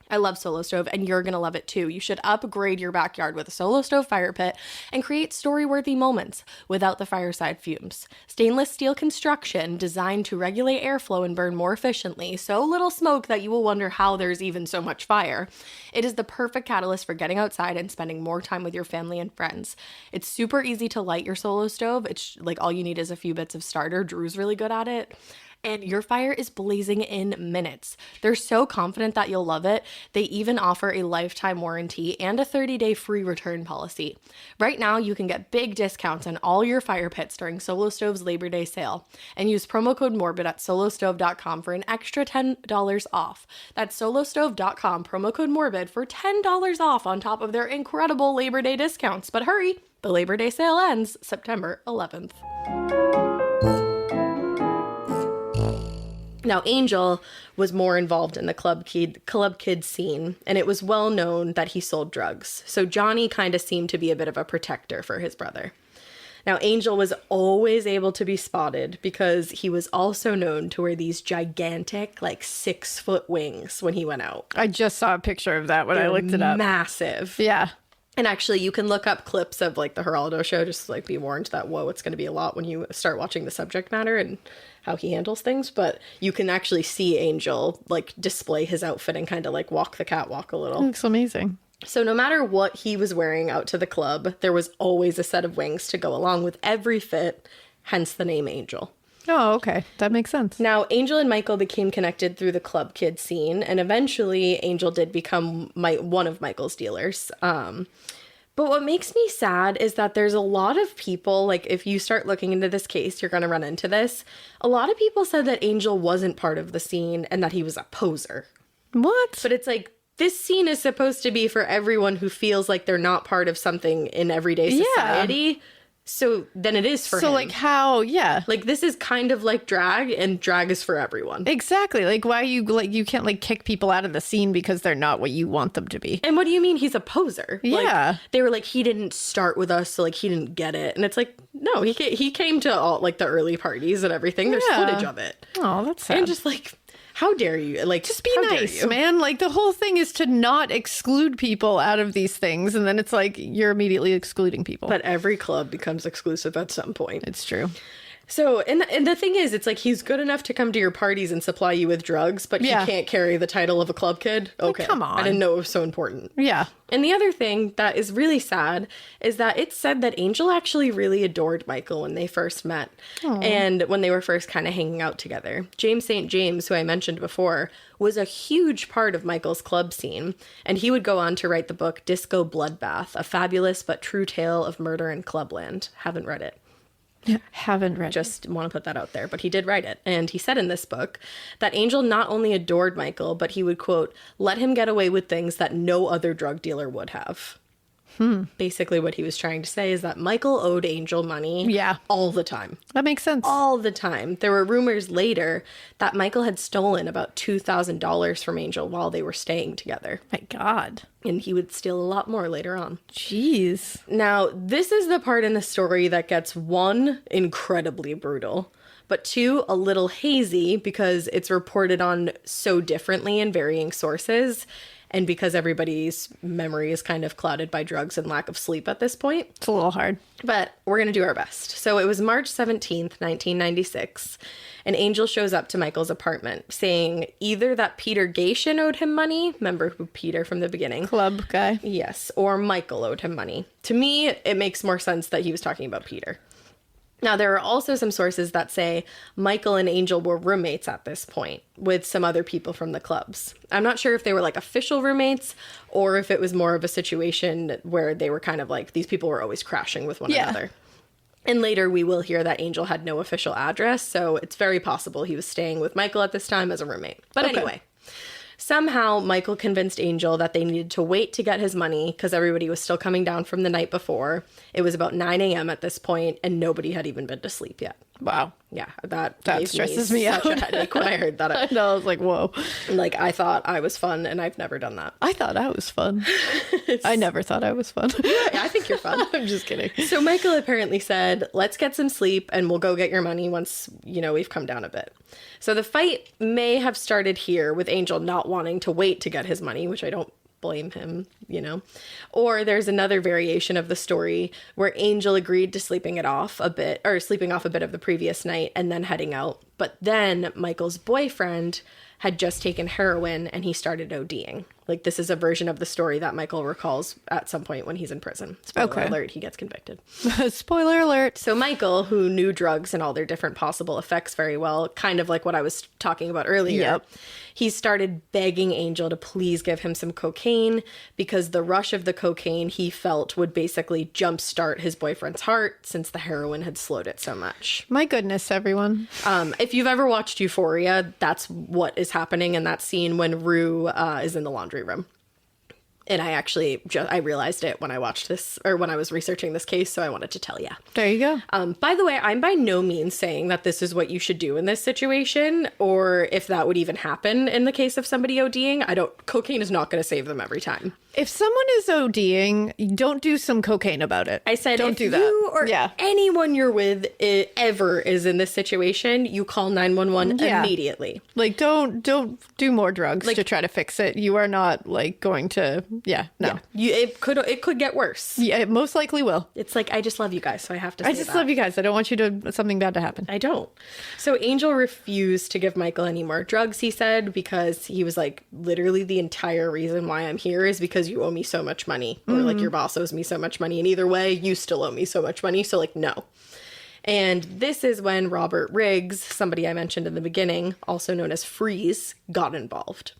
I love Solo Stove, and you're going to love it too. You should upgrade your backyard with a Solo Stove fire pit and create story-worthy moments without the fireside fumes. Stainless steel construction designed to regulate airflow and burn more efficiently, so little smoke that you will wonder how there's even so much fire. It is the perfect catalyst for getting outside and spending more time with your family and friends. It's super easy to light your Solo Stove. It's like all you need is a few bits of starter. Drew's really good at it. And your fire is blazing in minutes. They're so confident that you'll love it. They even offer a lifetime warranty and a 30-day free return policy. Right now, you can get big discounts on all your fire pits during Solo Stove's Labor Day sale. And use promo code MORBID at solostove.com for an extra $10 off. That's solostove.com, promo code MORBID for $10 off on top of their incredible Labor Day discounts. But hurry, the Labor Day sale ends September 11th. Now, Angel was more involved in the club kid scene, and it was well known that he sold drugs. So Johnny kind of seemed to be a bit of a protector for his brother. Now, Angel was always able to be spotted because he was also known to wear these gigantic, like 6-foot wings when he went out. I just saw a picture of that when I looked it up. Massive. Yeah. And actually, you can look up clips of like the Geraldo show, just like be warned that, whoa, it's going to be a lot when you start watching the subject matter and how he handles things. But you can actually see Angel like display his outfit and kind of like walk the catwalk a little. Looks amazing. So no matter what he was wearing out to the club, there was always a set of wings to go along with every fit, hence the name Angel. Oh, okay. That makes sense. Now, Angel and Michael became connected through the club kid scene, and eventually Angel did become one of Michael's dealers. But what makes me sad is that there's a lot of people, like if you start looking into this case, you're going to run into this. A lot of people said that Angel wasn't part of the scene and that he was a poser. What? But it's like, this scene is supposed to be for everyone who feels like they're not part of something in everyday society. So then it is for him. So like how, Like this is kind of like drag, and drag is for everyone. Exactly. Like why you can't like kick people out of the scene because they're not what you want them to be. And what do you mean he's a poser? Yeah. Like, they were like, he didn't start with us, so like he didn't get it. And it's like, no, he came to all like the early parties and everything. There's footage of it. Oh, that's sad. And just like, how dare you? Like, just be nice, man. Like the whole thing is to not exclude people out of these things, and then it's like you're immediately excluding people. But every club becomes exclusive at some point. It's true. So, and the thing is, it's like he's good enough to come to your parties and supply you with drugs, but he can't carry the title of a club kid? Okay. Like, come on. I didn't know it was so important. Yeah. And the other thing that is really sad is that it's said that Angel actually really adored Michael when they first met. Aww. And when they were first kind of hanging out together. James St. James, who I mentioned before, was a huge part of Michael's club scene. And he would go on to write the book Disco Bloodbath, a fabulous but true tale of murder in Clubland. Haven't read it. Haven't read Just want to put that out there, but he did write it. And he said in this book that Angel not only adored Michael, but he would, quote, let him get away with things that no other drug dealer would have. Basically what he was trying to say is that Michael owed Angel money all the time. That makes sense. All the time. There were rumors later that Michael had stolen about $2,000 from Angel while they were staying together. My God. And he would steal a lot more later on. Jeez. Now, this is the part in the story that gets, one, incredibly brutal, but two, a little hazy because it's reported on so differently in varying sources, and because everybody's memory is kind of clouded by drugs and lack of sleep at this point. It's a little hard. But we're going to do our best. So it was March 17th, 1996, and Angel shows up to Michael's apartment saying either that Peter Gatien owed him money, remember who Peter from the beginning? Club guy. Yes, or Michael owed him money. To me, it makes more sense that he was talking about Peter. Now, there are also some sources that say Michael and Angel were roommates at this point with some other people from the clubs. I'm not sure if they were like official roommates or if it was more of a situation where they were kind of like these people were always crashing with one another. And later we will hear that Angel had no official address, so it's very possible he was staying with Michael at this time as a roommate. But anyway. Somehow, Michael convinced Angel that they needed to wait to get his money because everybody was still coming down from the night before. It was about 9 a.m. at this point, and nobody had even been to sleep yet. Wow. Yeah, that stresses me out. Such a headache when I heard that. I know, I was like, whoa. Like, I thought I was fun, and I've never done that. I thought I was fun. I never thought I was fun. Yeah, I think you're fun. I'm just kidding. So Michael apparently said, let's get some sleep, and we'll go get your money once, we've come down a bit. So the fight may have started here with Angel not wanting to wait to get his money, which I don't blame him, Or there's another variation of the story where Angel agreed to sleeping off a bit of the previous night and then heading out. But then Michael's boyfriend had just taken heroin and he started ODing. Like, this is a version of the story that Michael recalls at some point when he's in prison. Spoiler alert, he gets convicted. Spoiler alert. So Michael, who knew drugs and all their different possible effects very well, kind of like what I was talking about earlier, he started begging Angel to please give him some cocaine because the rush of the cocaine he felt would basically jumpstart his boyfriend's heart since the heroin had slowed it so much. My goodness, everyone. If you've ever watched Euphoria, that's what is happening in that scene when Rue is in the laundry room. And I actually I realized it when I watched this, or when I was researching this case, so I wanted to tell you. There you go. By the way, I'm by no means saying that this is what you should do in this situation, or if that would even happen in the case of somebody ODing. Cocaine is not going to save them every time. If someone is ODing, don't do some cocaine about it. I said, don't do that. You or anyone you're with ever is in this situation, you call 911 immediately. Like, don't do more drugs to try to fix it. You are not like going to. Yeah, no. Yeah. It could get worse. Yeah, it most likely will. It's like, I just love you guys, so I have to say I just love you guys. I don't want something bad to happen. I don't. So Angel refused to give Michael any more drugs, he said, because he was like, literally the entire reason why I'm here is because you owe me so much money. Or like your boss owes me so much money. And either way, you still owe me so much money. So like, no. And this is when Robert Riggs, somebody I mentioned in the beginning, also known as Freeze, got involved.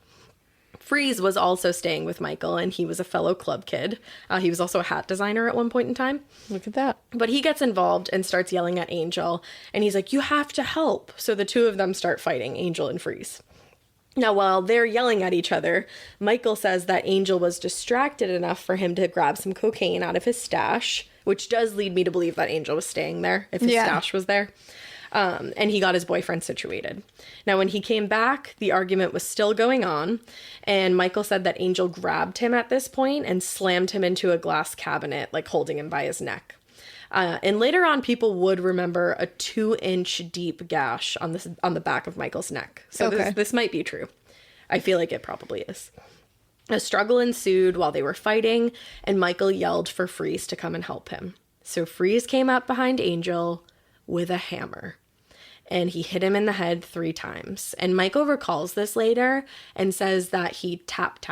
Freeze was also staying with Michael, and he was a fellow club kid. He was also a hat designer at one point in time. Look at that. But he gets involved and starts yelling at Angel, and he's like, you have to help. So the two of them start fighting, Angel and Freeze. Now, while they're yelling at each other, Michael says that Angel was distracted enough for him to grab some cocaine out of his stash, which does lead me to believe that Angel was staying there if his stash was there. And he got his boyfriend situated. Now, when he came back, the argument was still going on, and Michael said that Angel grabbed him at this point and slammed him into a glass cabinet, like holding him by his neck. And later on, people would remember a 2-inch deep gash on the back of Michael's neck. So this might be true. I feel like it probably is. A struggle ensued while they were fighting, and Michael yelled for Freeze to come and help him. So Freeze came up behind Angel with a hammer, and he hit him in the head 3 times. And Michael recalls this later and says that he tapped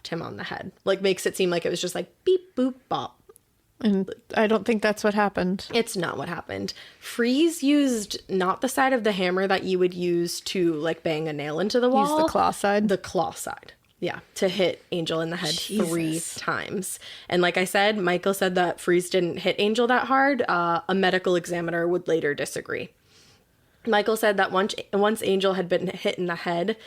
him on the head. Like, makes it seem like it was just like beep, boop, bop. And I don't think that's what happened. It's not what happened. Freeze used not the side of the hammer that you would use to, like, bang a nail into the wall. Use the claw side? The claw side. Yeah, to hit Angel in the head 3 times. And like I said, Michael said that Freeze didn't hit Angel that hard. A medical examiner would later disagree. Michael said that once Angel had been hit in the head,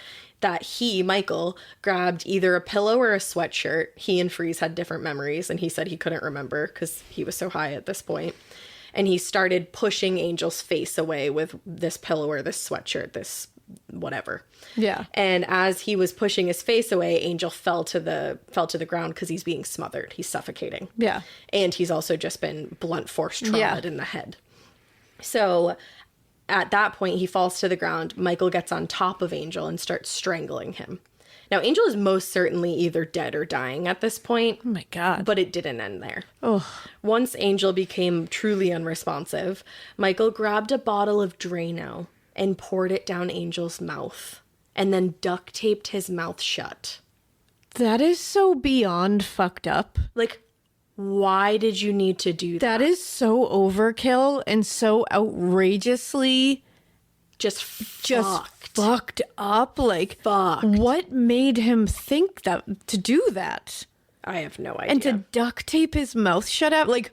that he, Michael, grabbed either a pillow or a sweatshirt. He and Freeze had different memories, and he said he couldn't remember because he was so high at this point. And he started pushing Angel's face away with this pillow or this sweatshirt, this whatever. Yeah. And as he was pushing his face away, Angel fell to the ground because he's being smothered. He's suffocating. Yeah. And he's also just been blunt force traumatized in the head. So at that point, he falls to the ground. Michael gets on top of Angel and starts strangling him. Now, Angel is most certainly either dead or dying at this point. Oh, my God. But it didn't end there. Oh. Once Angel became truly unresponsive, Michael grabbed a bottle of Drano and poured it down Angel's mouth and then duct taped his mouth shut. That is so beyond fucked up. Like, why did you need to do that? That is so overkill and so outrageously just fucked up. Like, fucked. What made him think that to do that? I have no idea. And to duct tape his mouth shut up, like,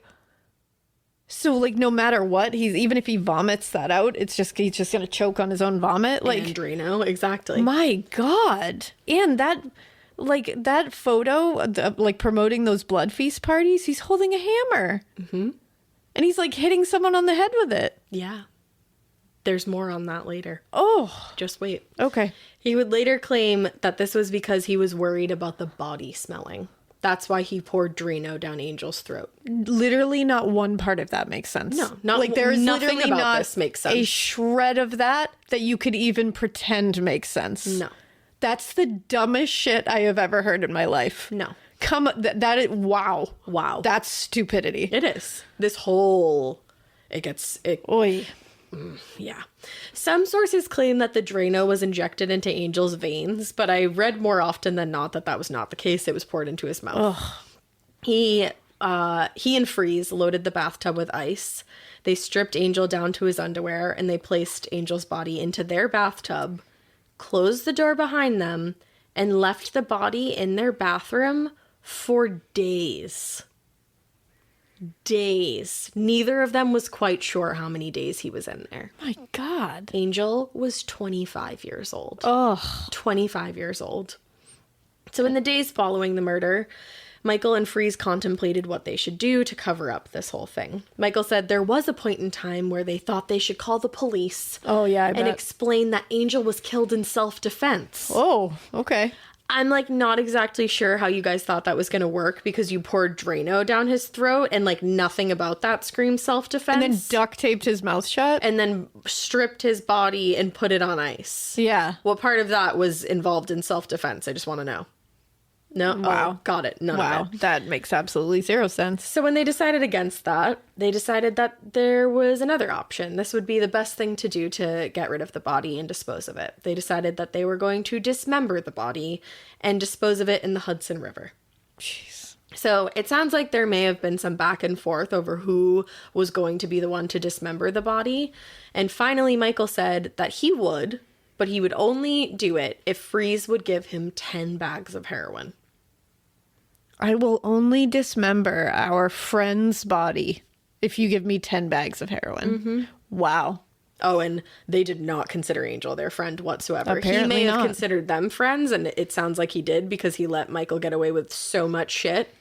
so like no matter what, even if he vomits that out, he's just gonna choke on his own vomit. Like, and Drano, exactly. My God. And that photo, like promoting those blood feast parties, he's holding a hammer. Mm-hmm. And he's like hitting someone on the head with it. Yeah. There's more on that later. Oh. Just wait. Okay. He would later claim that this was because he was worried about the body smelling. That's why he poured Drano down Angel's throat. Literally not one part of that makes sense. No, not like there's nothing literally about not this makes sense. A shred of that you could even pretend makes sense. No. That's the dumbest shit I have ever heard in my life. No. Wow. Wow. That's stupidity. It is. This whole, Oy. Yeah. Some sources claim that the Drano was injected into Angel's veins, but I read more often than not that was not the case. It was poured into his mouth. Ugh. He and Freeze loaded the bathtub with ice. They stripped Angel down to his underwear, and they placed Angel's body into their bathtub, closed the door behind them, and left the body in their bathroom for days. Days. Neither of them was quite sure how many days he was in there. My God. Angel was 25 years old. Ugh. 25 years old. So in the days following the murder, Michael and Freeze contemplated what they should do to cover up this whole thing. Michael said there was a point in time where they thought they should call the police. Oh, yeah, and explain that Angel was killed in self-defense. Oh, okay. I'm like not exactly sure how you guys thought that was going to work because you poured Drano down his throat and like nothing about that screams self-defense. And then duct taped his mouth shut. And then stripped his body and put it on ice. Yeah. What part of that was involved in self-defense? I just want to know. No? Wow. Oh, got it. None wow. of it. That makes absolutely zero sense. So when they decided against that, they decided that there was another option. This would be the best thing to do to get rid of the body and dispose of it. They decided that they were going to dismember the body and dispose of it in the Hudson River. Jeez. So it sounds like there may have been some back and forth over who was going to be the one to dismember the body. And finally, Michael said that he would, but he would only do it if Freeze would give him 10 bags of heroin. I will only dismember our friend's body if you give me 10 bags of heroin. Mm-hmm. Wow. Oh, and they did not consider Angel their friend whatsoever. Apparently he may have not. considered them friends, and it sounds like he did because he let Michael get away with so much shit.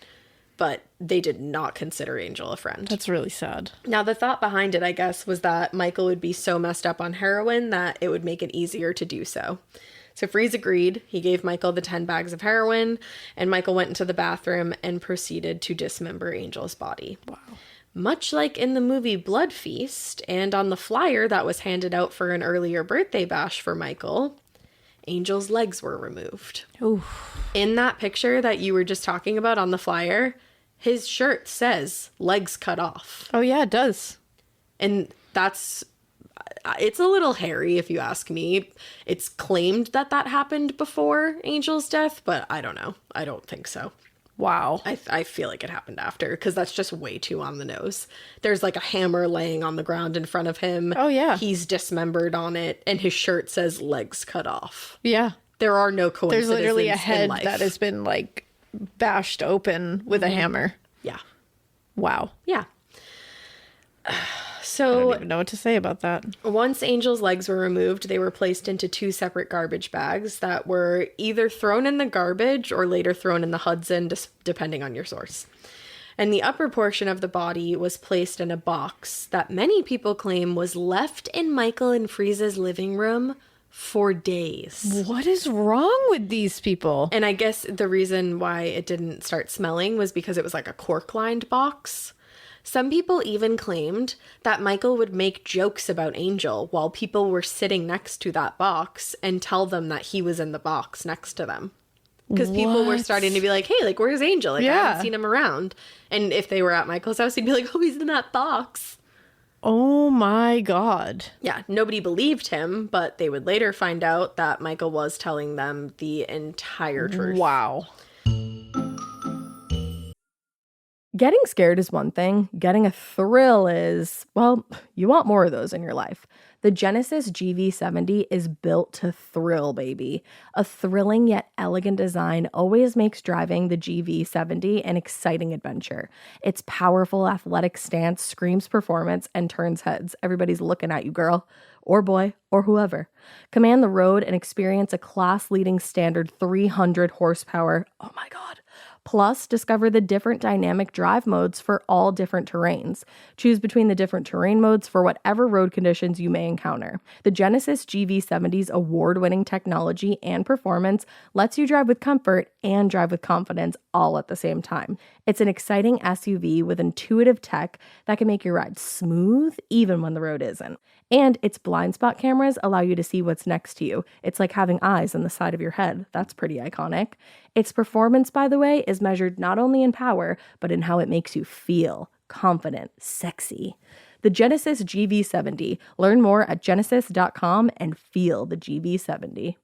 But they did not consider Angel a friend. That's really sad. Now, the thought behind it, I guess, was that Michael would be so messed up on heroin that it would make it easier to do so. So Freeze agreed. He gave Michael the 10 bags of heroin, and Michael went into the bathroom and proceeded to dismember Angel's body. Wow. Much like in the movie Blood Feast, and on the flyer that was handed out for an earlier birthday bash for Michael, Angel's legs were removed. Oof. In that picture that you were just talking about on the flyer, his shirt says legs cut off. Oh, yeah, it does. And it's a little hairy if you ask me. It's claimed that happened before Angel's death, but I don't know. I don't think so. Wow. I feel like it happened after, because that's just way too on the nose. There's like a hammer laying on the ground in front of him. Oh, yeah. He's dismembered on it, and his shirt says legs cut off. Yeah. There are no coincidences. There's literally a in head life. that has been like bashed open with a hammer. Yeah. Wow. Yeah. I So don't even know what to say about that. once Angel's legs were removed, they were placed into 2 separate garbage bags that were either thrown in the garbage or later thrown in the Hudson, depending on your source. And the upper portion of the body was placed in a box that many people claim was left in Michael and Freeze's living room for days. What is wrong with these people? And I guess the reason why it didn't start smelling was because it was like a cork-lined box. Some people even claimed that Michael would make jokes about Angel while people were sitting next to that box and tell them that he was in the box next to them. Because people were starting to be like, hey, like, where's Angel? Like, I haven't seen him around. And if they were at Michael's house, he'd be like, oh, he's in that box. Oh my God. Yeah, nobody believed him, but they would later find out that Michael was telling them the entire truth. Wow. Getting scared is one thing. Getting a thrill is, well, you want more of those in your life. The Genesis GV70 is built to thrill, baby. A thrilling yet elegant design always makes driving the GV70 an exciting adventure. Its powerful athletic stance screams performance and turns heads. Everybody's looking at you, girl, or boy, or whoever. Command the road and experience a class-leading standard 300 horsepower. Oh my God. Plus, discover the different dynamic drive modes for all different terrains. Choose between the different terrain modes for whatever road conditions you may encounter. The Genesis GV70's award-winning technology and performance lets you drive with comfort and drive with confidence all at the same time. It's an exciting SUV with intuitive tech that can make your ride smooth even when the road isn't. And its blind spot cameras allow you to see what's next to you. It's like having eyes on the side of your head. That's pretty iconic. Its performance, by the way, is measured not only in power, but in how it makes you feel confident, sexy. The Genesis GV70. Learn more at genesis.com and feel the GV70.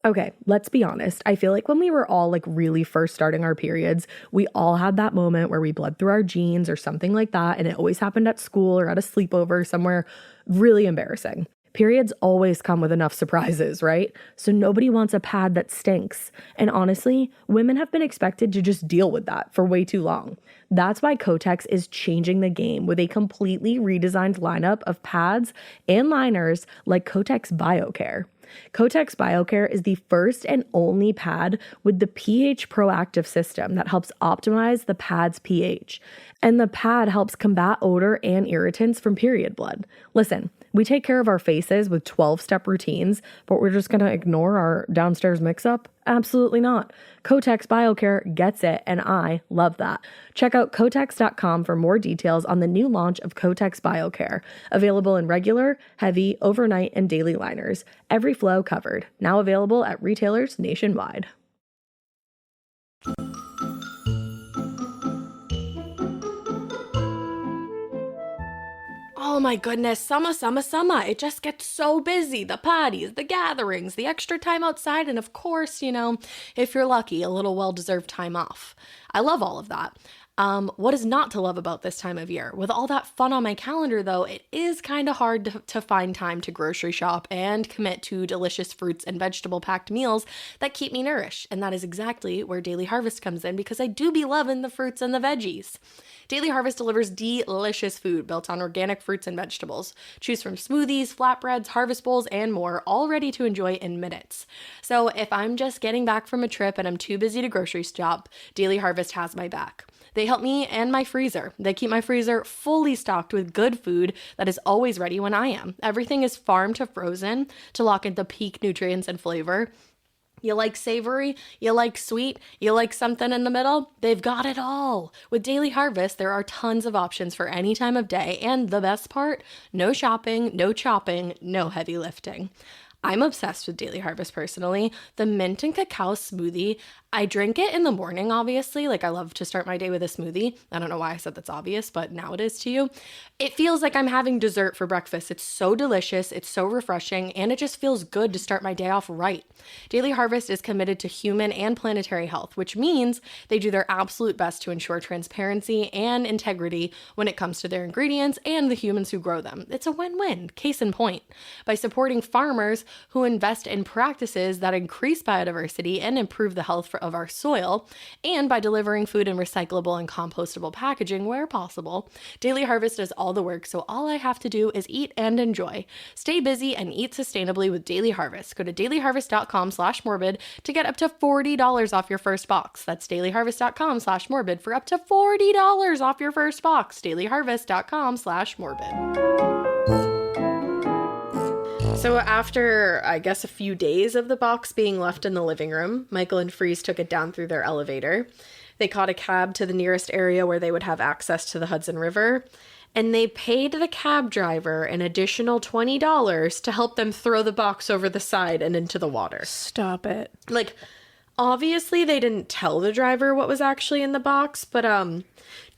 Okay, let's be honest. I feel like when we were all like really first starting our periods, we all had that moment where we bled through our jeans or something like that, and it always happened at school or at a sleepover somewhere really embarrassing. Periods always come with enough surprises, right? So nobody wants a pad that stinks. And honestly, women have been expected to just deal with that for way too long. That's why Kotex is changing the game with a completely redesigned lineup of pads and liners like Kotex BioCare. Kotex BioCare is the first and only pad with the pH proactive system that helps optimize the pad's pH. And the pad helps combat odor and irritants from period blood. Listen, we take care of our faces with 12-step routines, but we're just going to ignore our downstairs mix-up? Absolutely not. Kotex BioCare gets it, and I love that. Check out Kotex.com for more details on the new launch of Kotex BioCare, available in regular, heavy, overnight, and daily liners. Every flow covered. Now available at retailers nationwide. oh my goodness, summer. It just gets so busy. The parties, the gatherings, the extra time outside, and of course, you know, if you're lucky, a little well-deserved time off. I love all of that. What is not to love about this time of year? With all that fun on my calendar, though, it is kind of hard to find time to grocery shop and commit to delicious fruits and vegetable-packed meals that keep me nourished. And that is exactly where Daily Harvest comes in, because I do be loving the fruits and the veggies. Daily Harvest delivers delicious food built on organic fruits and vegetables. Choose from smoothies, flatbreads, harvest bowls, and more, all ready to enjoy in minutes. So if I'm just getting back from a trip and I'm too busy to grocery shop, Daily Harvest has my back. They help me and my freezer. They keep my freezer fully stocked with good food that is always ready when I am. Everything is farm to frozen to lock in the peak nutrients and flavor. You like savory, you like sweet, you like something in the middle? They've got it all. With Daily Harvest, there are tons of options for any time of day, and the best part, no shopping, no chopping, no heavy lifting. I'm obsessed with Daily Harvest personally. The mint and cacao smoothie, I drink it in the morning, obviously. Like, I love to start my day with a smoothie. I don't know why I said that's obvious, but now it is to you. It feels like I'm having dessert for breakfast. It's so delicious, it's so refreshing, and it just feels good to start my day off right. Daily Harvest is committed to human and planetary health, which means they do their absolute best to ensure transparency and integrity when it comes to their ingredients and the humans who grow them. It's a win-win, case in point. By supporting farmers who invest in practices that increase biodiversity and improve the health of our soil, and by delivering food in recyclable and compostable packaging where possible, Daily Harvest does all the work, so all I have to do is eat and enjoy. Stay busy and eat sustainably with Daily Harvest. Go to dailyharvest.com/morbid to get up to $40 off your first box. That's dailyharvest.com/morbid for up to $40 off your first box. dailyharvest.com/morbid. So after, I guess, a few days of the box being left in the living room, Michael and Freeze took it down through their elevator. They caught a cab to the nearest area where they would have access to the Hudson River, and they paid the cab driver an additional $20 to help them throw the box over the side and into the water. Stop it. Like, obviously they didn't tell the driver what was actually in the box, but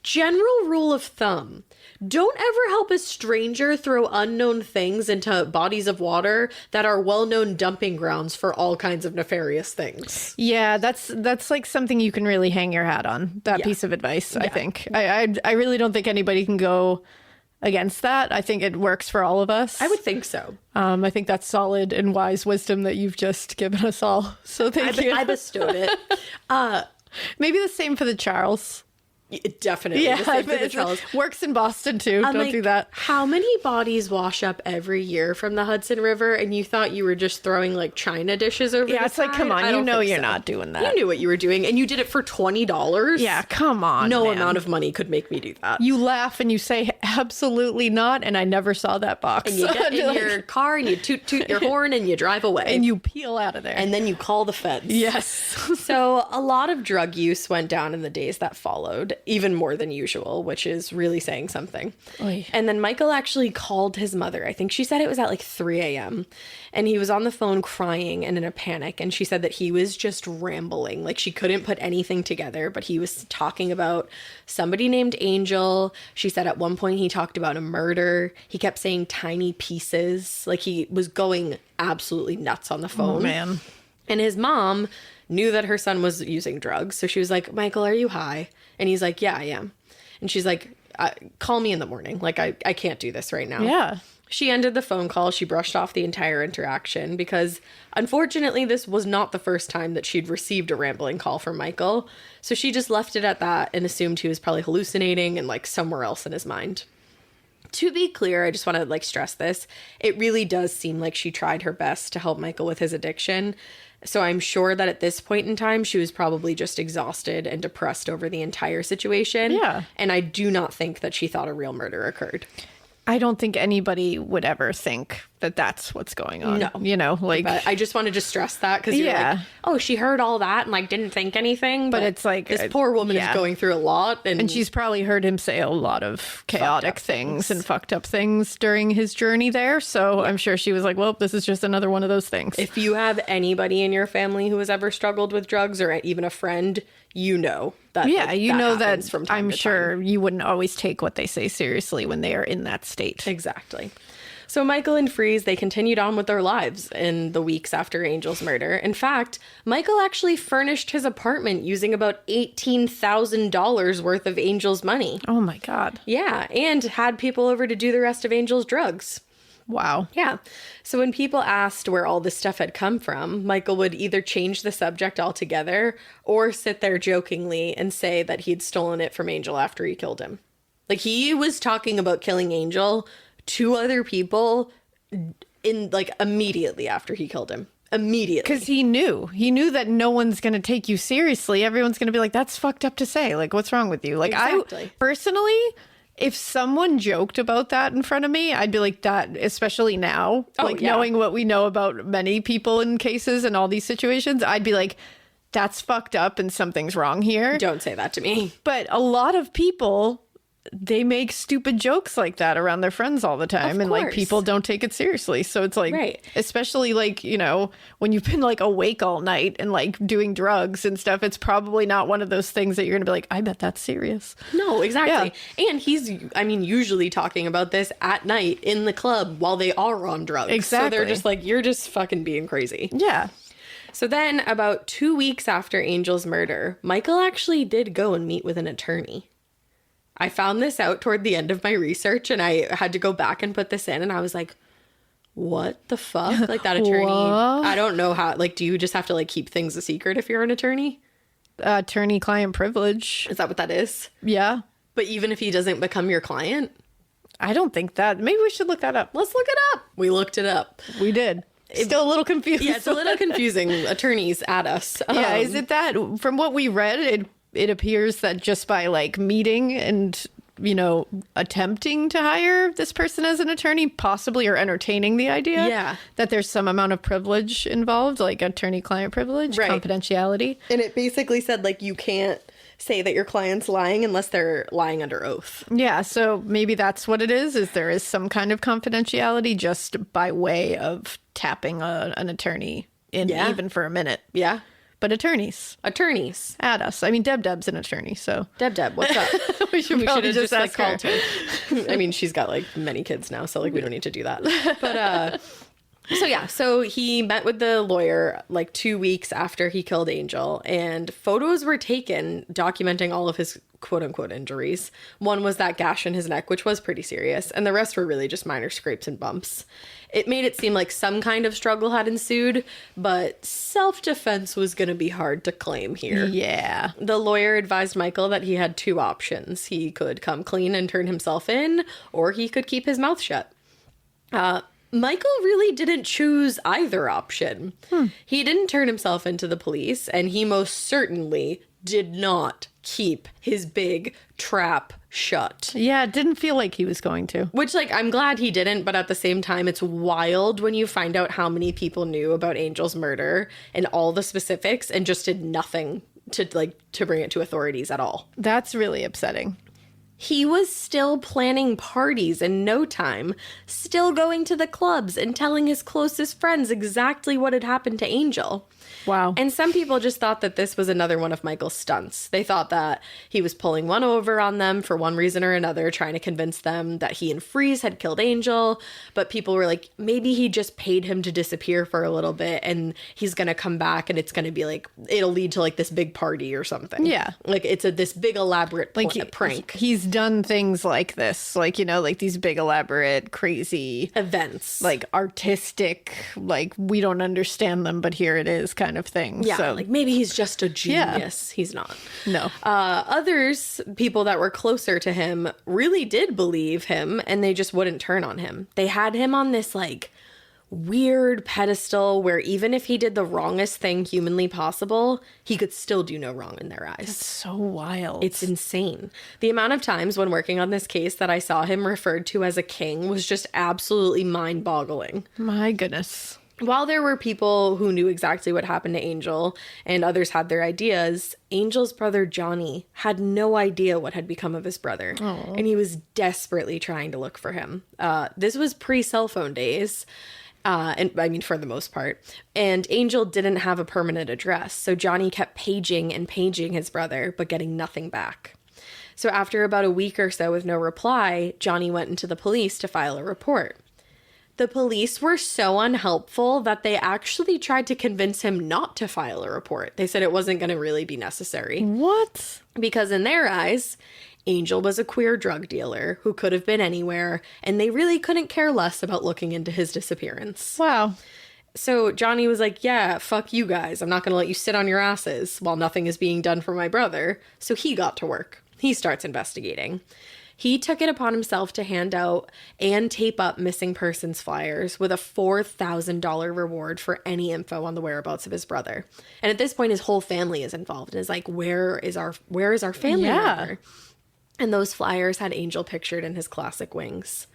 general rule of thumb, don't ever help a stranger throw unknown things into bodies of water that are well-known dumping grounds for all kinds of nefarious things. Yeah, that's like something you can really hang your hat on, that piece of advice, I think. I really don't think anybody can go against that. I think it works for all of us. I would think so. I think that's solid and wise wisdom that you've just given us all. So thank you. I bestowed it. Maybe the same for the Charles. Definitely. Yeah, the same for the Charles. Works in Boston too. Don't do that. How many bodies wash up every year from the Hudson River, and you thought you were just throwing like china dishes over? Yeah, it's side? like, come on, you know you're not doing that. You knew what you were doing, and you did it for $20. Yeah, come on. No man. amount of money could make me do that. You laugh and you say absolutely not, and I never saw that box. And you get in your car and you toot your horn and you drive away. And you peel out of there. And then you call the feds. Yes. So a lot of drug use went down in the days that followed, even more than usual, which is really saying something. Oy. And then Michael actually called his mother. I think she said it was at like 3 a.m. And he was on the phone crying and in a panic. And she said that he was just rambling. Like, she couldn't put anything together, but he was talking about somebody named Angel. She said at one point he talked about a murder. He kept saying tiny pieces. Like, he was going absolutely nuts on the phone. Oh, man. And his mom knew that her son was using drugs. So she was like, Michael, are you high? And he's like, yeah, I am. And she's like, call me in the morning. Like, I can't do this right now. Yeah. She ended the phone call. She brushed off the entire interaction because, unfortunately, this was not the first time that she'd received a rambling call from Michael. So she just left it at that and assumed he was probably hallucinating and, like, somewhere else in his mind. To be clear, I just want to, like, stress this. It really does seem like she tried her best to help Michael with his addiction. So I'm sure that at this point in time, she was probably just exhausted and depressed over the entire situation. Yeah. And I do not think that she thought a real murder occurred. I don't think anybody would ever think that that's what's going on. No. You know, like... But I just wanted to stress that because you're like, oh, she heard all that and like didn't think anything. But it's like... This poor woman is going through a lot. And she's probably heard him say a lot of chaotic things and fucked up things during his journey there. So I'm sure she was like, well, this is just another one of those things. If you have anybody in your family who has ever struggled with drugs or even a friend, you know that. Yeah, like, you that know that from time I'm to sure time. you wouldn't always take what they say seriously when they are in that state. Exactly. So Michael and Freeze, they continued on with their lives in the weeks after Angel's murder. In fact, Michael actually furnished his apartment using about $18,000 worth of Angel's money. Oh my God. Yeah, and had people over to do the rest of Angel's drugs. Wow. Yeah. So when people asked where all this stuff had come from, Michael would either change the subject altogether or sit there jokingly and say that he'd stolen it from Angel after he killed him. Like, he was talking about killing Angel to other people in like immediately after he killed him. Immediately. Because he knew that no one's going to take you seriously. Everyone's going to be like, that's fucked up to say. Like, what's wrong with you? Like, exactly. I personally, if someone joked about that in front of me, I'd be like, that, especially now, knowing what we know about many people in cases and all these situations, I'd be like, that's fucked up and something's wrong here. Don't say that to me. But a lot of people, they make stupid jokes like that around their friends all the time. And like, people don't take it seriously. So it's like, especially like, you know, when you've been like awake all night and like doing drugs and stuff, it's probably not one of those things that you're gonna be like, I bet that's serious. No, exactly. Yeah. And he's, I mean, usually talking about this at night in the club while they are on drugs. Exactly. So they're just like, you're just fucking being crazy. Yeah. So then about 2 weeks after Angel's murder, Michael actually did go and meet with an attorney. I found this out toward the end of my research and I had to go back and put this in and I was like, what the fuck? Like, that attorney, I don't know how, like, do you just have to like keep things a secret if you're an attorney? Attorney-client privilege. Is that what that is? Yeah. But even if he doesn't become your client? I don't think that. Maybe we should look that up. Let's look it up. We looked it up. We did. Still a little confused. Yeah, it's a little confusing. Attorneys at us. Yeah, is it that, from what we read, it appears that just by like meeting and, you know, attempting to hire this person as an attorney, possibly, or entertaining the idea that there's some amount of privilege involved, like attorney-client privilege, confidentiality. And it basically said, like, you can't say that your client's lying unless they're lying under oath. Yeah, so maybe that's what it is there is some kind of confidentiality just by way of tapping an attorney in even for a minute. Yeah. But attorneys add us. I mean, Deb's an attorney, so Deb, what's up? we should probably just ask her. Called her. I mean, she's got like many kids now, so like we don't need to do that. But so he met with the lawyer like 2 weeks after he killed Angel, and photos were taken documenting all of his quote unquote injuries. One was that gash in his neck, which was pretty serious, and the rest were really just minor scrapes and bumps. It made it seem like some kind of struggle had ensued, but self-defense was going to be hard to claim here. Yeah. The lawyer advised Michael that he had two options. He could come clean and turn himself in, or he could keep his mouth shut. Michael really didn't choose either option. He didn't turn himself into the police, and he most certainly did not keep his big trap shut. Yeah, it didn't feel like he was going to. Which, like, I'm glad he didn't, but at the same time, it's wild when you find out how many people knew about Angel's murder and all the specifics and just did nothing to bring it to authorities at all. That's really upsetting. He was still planning parties in no time, still going to the clubs and telling his closest friends exactly what had happened to Angel. Wow. And some people just thought that this was another one of Michael's stunts. They thought that he was pulling one over on them for one reason or another, trying to convince them that he and Freeze had killed Angel. But people were like, maybe he just paid him to disappear for a little bit and he's going to come back and it's going to be like, it'll lead to like this big party or something. Yeah. Like it's this big elaborate prank. He's done things like this, like, you know, like these big elaborate crazy events, like artistic, like we don't understand them, but here it is kind of thing. Yeah, so like maybe he's just a genius. Yeah. He's not. No. Others, people that were closer to him, really did believe him and they just wouldn't turn on him. They had him on this like weird pedestal where even if he did the wrongest thing humanly possible, he could still do no wrong in their eyes. That's so wild. It's insane. The amount of times when working on this case that I saw him referred to as a king was just absolutely mind-boggling. My goodness. While there were people who knew exactly what happened to Angel and others had their ideas, Angel's brother Johnny had no idea what had become of his brother. Aww. And he was desperately trying to look for him. This was pre-cell phone days. And I mean, for the most part. And Angel didn't have a permanent address. So Johnny kept paging and paging his brother, but getting nothing back. So after about a week or so with no reply, Johnny went into the police to file a report. The police were so unhelpful that they actually tried to convince him not to file a report. They said it wasn't going to really be necessary. What? Because in their eyes, Angel was a queer drug dealer who could have been anywhere, and they really couldn't care less about looking into his disappearance. Wow. So Johnny was like, yeah, fuck you guys. I'm not going to let you sit on your asses while nothing is being done for my brother. So he got to work. He starts investigating. He took it upon himself to hand out and tape up missing persons flyers with a $4,000 reward for any info on the whereabouts of his brother. And at this point, his whole family is involved and is like, where is our family member? And those flyers had Angel pictured in his classic wings.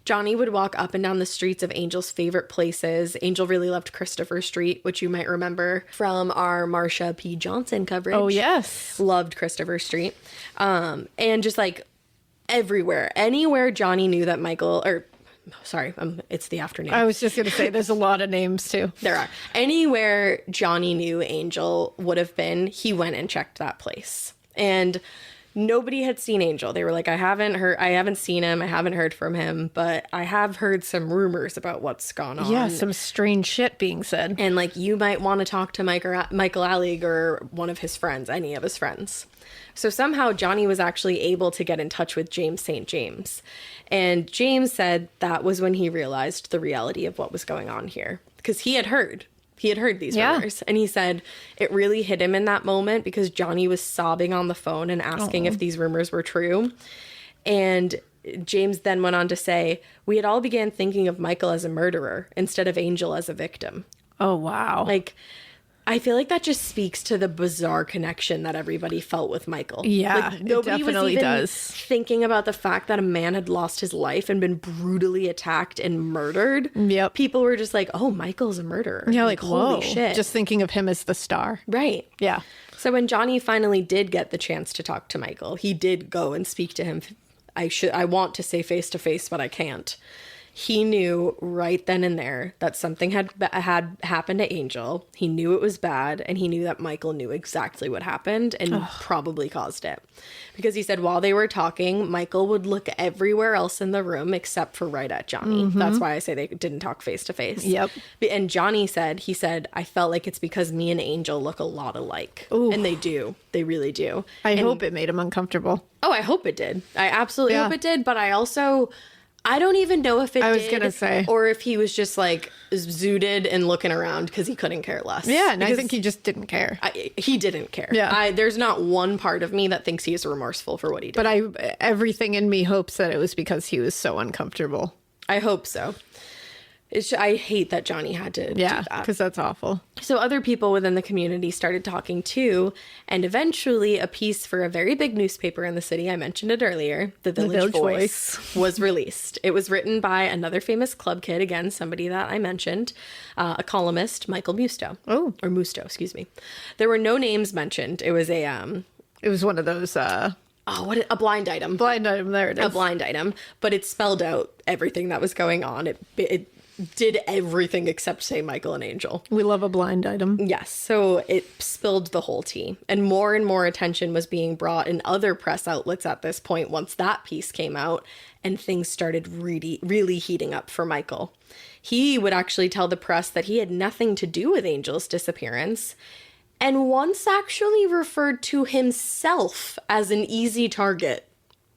Johnny would walk up and down the streets of Angel's favorite places. Angel really loved Christopher Street, which you might remember from our Marsha P. Johnson coverage. Oh, yes. Loved Christopher Street. And just like everywhere, anywhere Johnny knew that it's the afternoon. I was just going to say there's a lot of names too. There are. Anywhere Johnny knew Angel would have been, he went and checked that place. And nobody had seen Angel. They were like, I haven't seen him. I haven't heard from him, but I have heard some rumors about what's gone on. Yeah, some strange shit being said. And like, you might want to talk to Michael Alig or one of his friends, any of his friends. So somehow Johnny was actually able to get in touch with James St. James. And James said that was when he realized the reality of what was going on here. Because he had heard these rumors. And he said it really hit him in that moment because Johnny was sobbing on the phone and asking if these rumors were true. And James then went on to say, we had all began thinking of Michael as a murderer instead of Angel as a victim. Oh, wow. Like, I feel like that just speaks to the bizarre connection that everybody felt with Michael. Yeah, like, nobody it definitely was even does. thinking about the fact that a man had lost his life and been brutally attacked and murdered. Yep. People were just like, oh, Michael's a murderer. Yeah, like, holy whoa. shit. Just thinking of him as the star. Right. Yeah. So when Johnny finally did get the chance to talk to Michael, he did go and speak to him. I want to say face to face, but I can't. He knew right then and there that something had happened to Angel. He knew it was bad, and he knew that Michael knew exactly what happened and probably caused it. Because he said while they were talking, Michael would look everywhere else in the room except for right at Johnny. Mm-hmm. That's why I say they didn't talk face to face. Yep. And Johnny said, I felt like it's because me and Angel look a lot alike. Ooh. And they do. They really do. I hope it made him uncomfortable. Oh, I hope it did. I absolutely hope it did. But I don't even know if it did. I was going to say. Or if he was just like zooted and looking around because he couldn't care less. Yeah, and I think he just didn't care. He didn't care. Yeah. There's not one part of me that thinks he's remorseful for what he did. But everything in me hopes that it was because he was so uncomfortable. I hope so. I hate that Johnny had to do that. Because that's awful. So other people within the community started talking too, and eventually a piece for a very big newspaper in the city, I mentioned it earlier, the Village Voice, was released. It was written by another famous club kid, again, somebody that I mentioned, a columnist, Michael Musto. Oh. Or Musto, excuse me. There were no names mentioned. It was It was one of those... a blind item. Blind item, there it is. A blind item. But it spelled out everything that was going on. It did everything except say Michael and Angel. We love a blind item. Yes, so it spilled the whole tea. And more attention was being brought in other press outlets at this point once that piece came out, and things started really, really heating up for Michael. He would actually tell the press that he had nothing to do with Angel's disappearance, and once actually referred to himself as an easy target.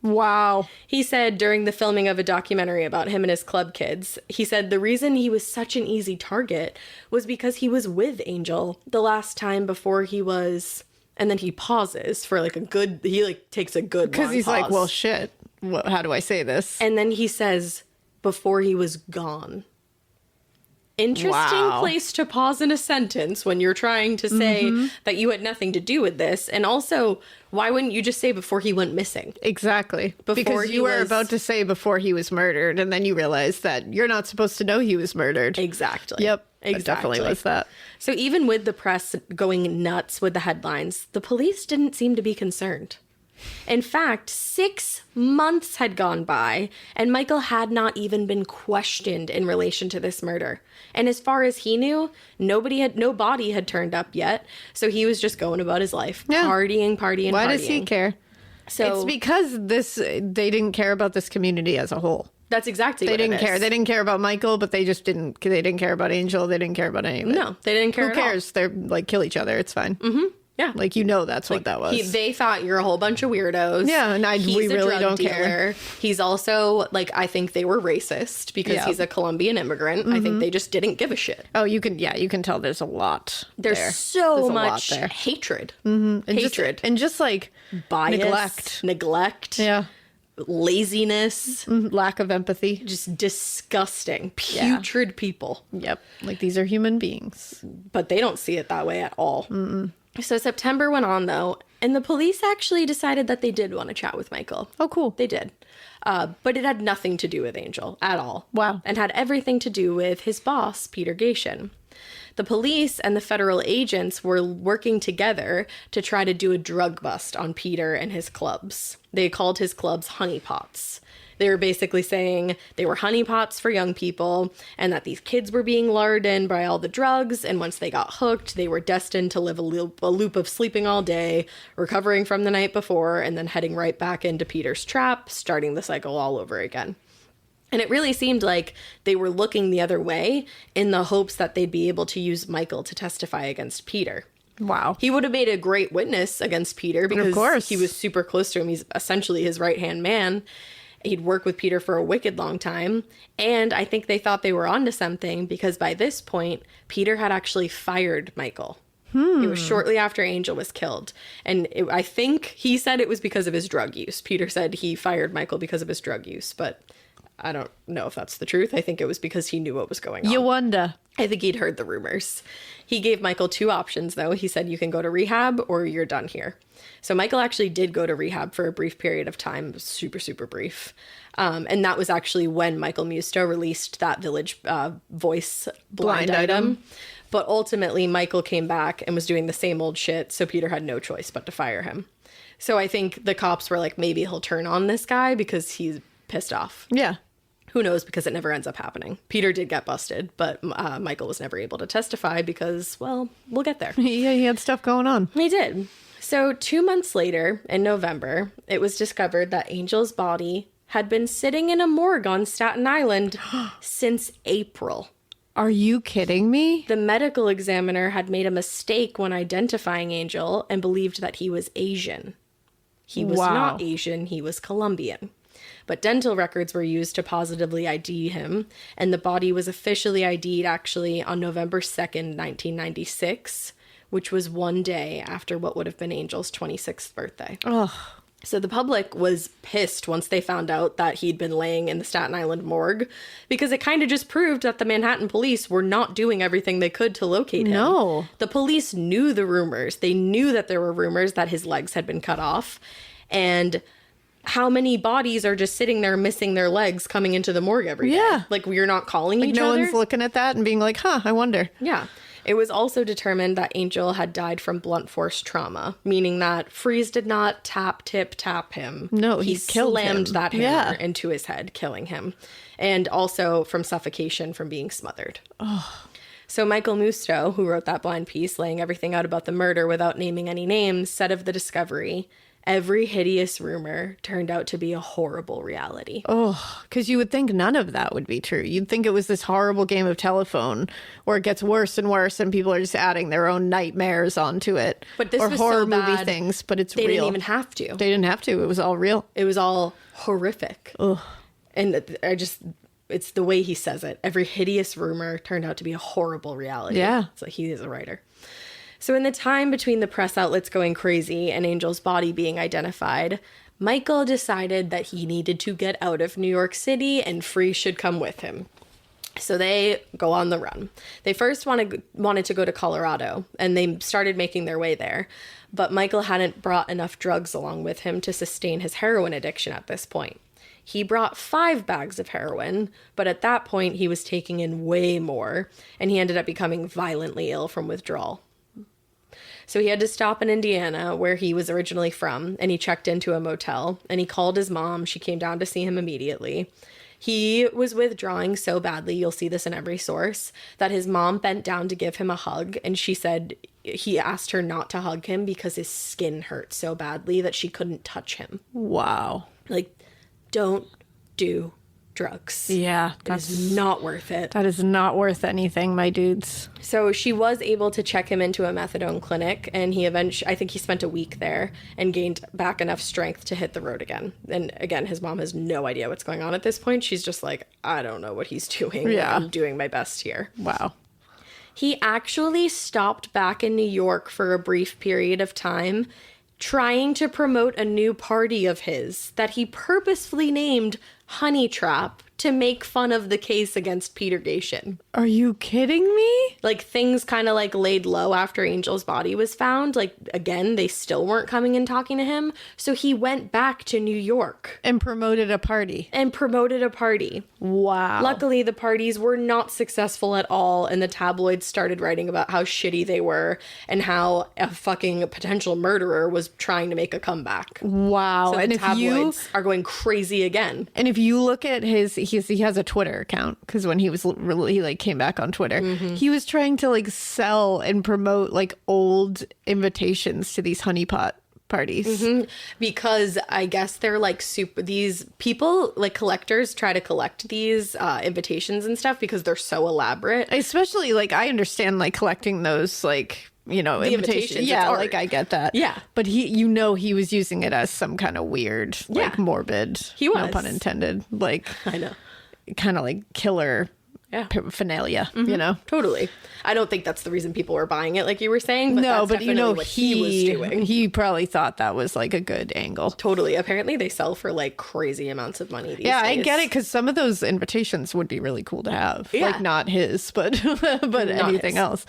Wow. He said during the filming of a documentary about him and his club kids, he said the reason he was such an easy target was because he was with Angel the last time before he was, and then he pauses for takes a good because he's pause. like, well, shit, how do I say this? And then he says, before he was gone. Interesting place to pause in a sentence when you're trying to say that you had nothing to do with this. And also, why wouldn't you just say before he went missing? Exactly. Because you were about to say before he was murdered, and then you realized that you're not supposed to know he was murdered. Exactly. Yep. Exactly. It definitely was that. So even with the press going nuts with the headlines, the police didn't seem to be concerned. In fact, 6 months had gone by, and Michael had not even been questioned in relation to this murder. And as far as he knew, no body had turned up yet, so he was just going about his life, partying. Why does he care? So it's because they didn't care about this community as a whole. That's exactly what it is. They didn't care about Michael, but they didn't care about Angel. They didn't care about any of it. No, they didn't care at all. Who cares? They're like, kill each other. It's fine. Mm-hmm. Yeah. Like, that's what that was. They thought you're a whole bunch of weirdos. Yeah, and we really don't care. He's also, I think they were racist because he's a Colombian immigrant. I think they just didn't give a shit. Oh, you can tell there's a lot There's so much hatred. Mm-hmm. Hatred. Just like bias. Neglect. Yeah. Laziness. Lack of empathy. Just disgusting. Putrid people. Yep. Like, these are human beings. But they don't see it that way at all. Mm-mm. So September went on, though, and the police actually decided that they did want to chat with Michael. Oh, cool. They did. But it had nothing to do with Angel at all. Wow. And had everything to do with his boss, Peter Gatien. The police and the federal agents were working together to try to do a drug bust on Peter and his clubs. They called his clubs honeypots. They were basically saying they were honeypots for young people and that these kids were being lured in by all the drugs. And once they got hooked, they were destined to live a loop of sleeping all day, recovering from the night before, and then heading right back into Peter's trap, starting the cycle all over again. And it really seemed like they were looking the other way in the hopes that they'd be able to use Michael to testify against Peter. Wow. He would have made a great witness against Peter because of course. He was super close to him. He's essentially his right-hand man. He'd worked with Peter for a wicked long time. And I think they thought they were onto something because by this point, Peter had actually fired Michael. It was shortly after Angel was killed. And I think he said it was because of his drug use. Peter said he fired Michael because of his drug use, but I don't know if that's the truth. I think it was because he knew what was going on. You wonder. I think he'd heard the rumors. He gave Michael 2 options, though. He said, you can go to rehab or you're done here. So Michael actually did go to rehab for a brief period of time, super, super brief. And that was actually when Michael Musto released that Village Voice blind item. But ultimately, Michael came back and was doing the same old shit, so Peter had no choice but to fire him. So I think the cops were like, maybe he'll turn on this guy because he's pissed off. Yeah. Who knows, because it never ends up happening. Peter did get busted, but Michael was never able to testify because, well, we'll get there. Yeah, he had stuff going on. He did. So 2 months later, in November, it was discovered that Angel's body had been sitting in a morgue on Staten Island since April. Are you kidding me? The medical examiner had made a mistake when identifying Angel and believed that he was Asian. He was not Asian, he was Colombian. But dental records were used to positively ID him, and the body was officially ID'd actually on November 2nd, 1996, which was one day after what would have been Angel's 26th birthday. Ugh. So the public was pissed once they found out that he'd been laying in the Staten Island morgue, because it kind of just proved that the Manhattan police were not doing everything they could to locate him. No. The police knew the rumors. They knew that there were rumors that his legs had been cut off, and how many bodies are just sitting there missing their legs coming into the morgue every day? Yeah. Like, we're not calling each no other? one's looking at that and being like, I wonder. Yeah. It was also determined that Angel had died from blunt force trauma, meaning that Freeze did not tap him. No, he killed slammed him. that hammer into his head, killing him. And also from suffocation from being smothered. Oh. So Michael Musto, who wrote that blind piece laying everything out about the murder without naming any names, said of the discovery, every hideous rumor turned out to be a horrible reality. Oh, because you would think none of that would be true. You'd think it was this horrible game of telephone where it gets worse and worse and people are just adding their own nightmares onto it. But this or was horror so movie bad, things, but it's they real. Didn't even have to. They didn't have to. It was all real. It was all horrific. Ugh. And it's the way he says it. Every hideous rumor turned out to be a horrible reality. Yeah. So he is a writer. So in the time between the press outlets going crazy and Angel's body being identified, Michael decided that he needed to get out of New York City and Freeze should come with him. So they go on the run. They first wanted to go to Colorado, and they started making their way there. But Michael hadn't brought enough drugs along with him to sustain his heroin addiction at this point. He brought 5 bags of heroin, but at that point he was taking in way more, and he ended up becoming violently ill from withdrawal. So he had to stop in Indiana, where he was originally from, and he checked into a motel, and he called his mom. She came down to see him immediately. He was withdrawing so badly, you'll see this in every source, that his mom bent down to give him a hug, and she said he asked her not to hug him because his skin hurt so badly that she couldn't touch him. Wow. Like, don't do drugs. Yeah. That's not worth it. That is not worth anything, my dudes. So she was able to check him into a methadone clinic, and he eventually, I think he spent a week there and gained back enough strength to hit the road again. And again, his mom has no idea what's going on at this point. She's just like, I don't know what he's doing. Yeah. Like, I'm doing my best here. Wow. He actually stopped back in New York for a brief period of time, trying to promote a new party of his that he purposefully named Honey Trap to make fun of the case against Peter Gation. Are you kidding me? Like, things kind of like laid low after Angel's body was found. Like, again, they still weren't coming and talking to him. So he went back to New York. And promoted a party. Wow. Luckily, the parties were not successful at all, and the tabloids started writing about how shitty they were and how a fucking potential murderer was trying to make a comeback. Wow. So and the if tabloids are going crazy again. And if you look at he has a Twitter account, because when he like came back on Twitter, he was trying to like sell and promote like old invitations to these honeypot parties. Because I guess they're like these people, like collectors, try to collect these invitations and stuff because they're so elaborate. Especially like I understand like collecting those like, you know, invitations. Yeah, like I get that. Yeah. But he was using it as some kind of weird, like morbid, he was. no pun intended, like I know, kind of like killer paraphernalia, you know? Totally. I don't think that's the reason people were buying it, like you were saying. But no, that's but you know, what he was doing. He probably thought that was like a good angle. Totally. Apparently, they sell for like crazy amounts of money these days. I get it, because some of those invitations would be really cool to have. Yeah. Like not his, but anything else.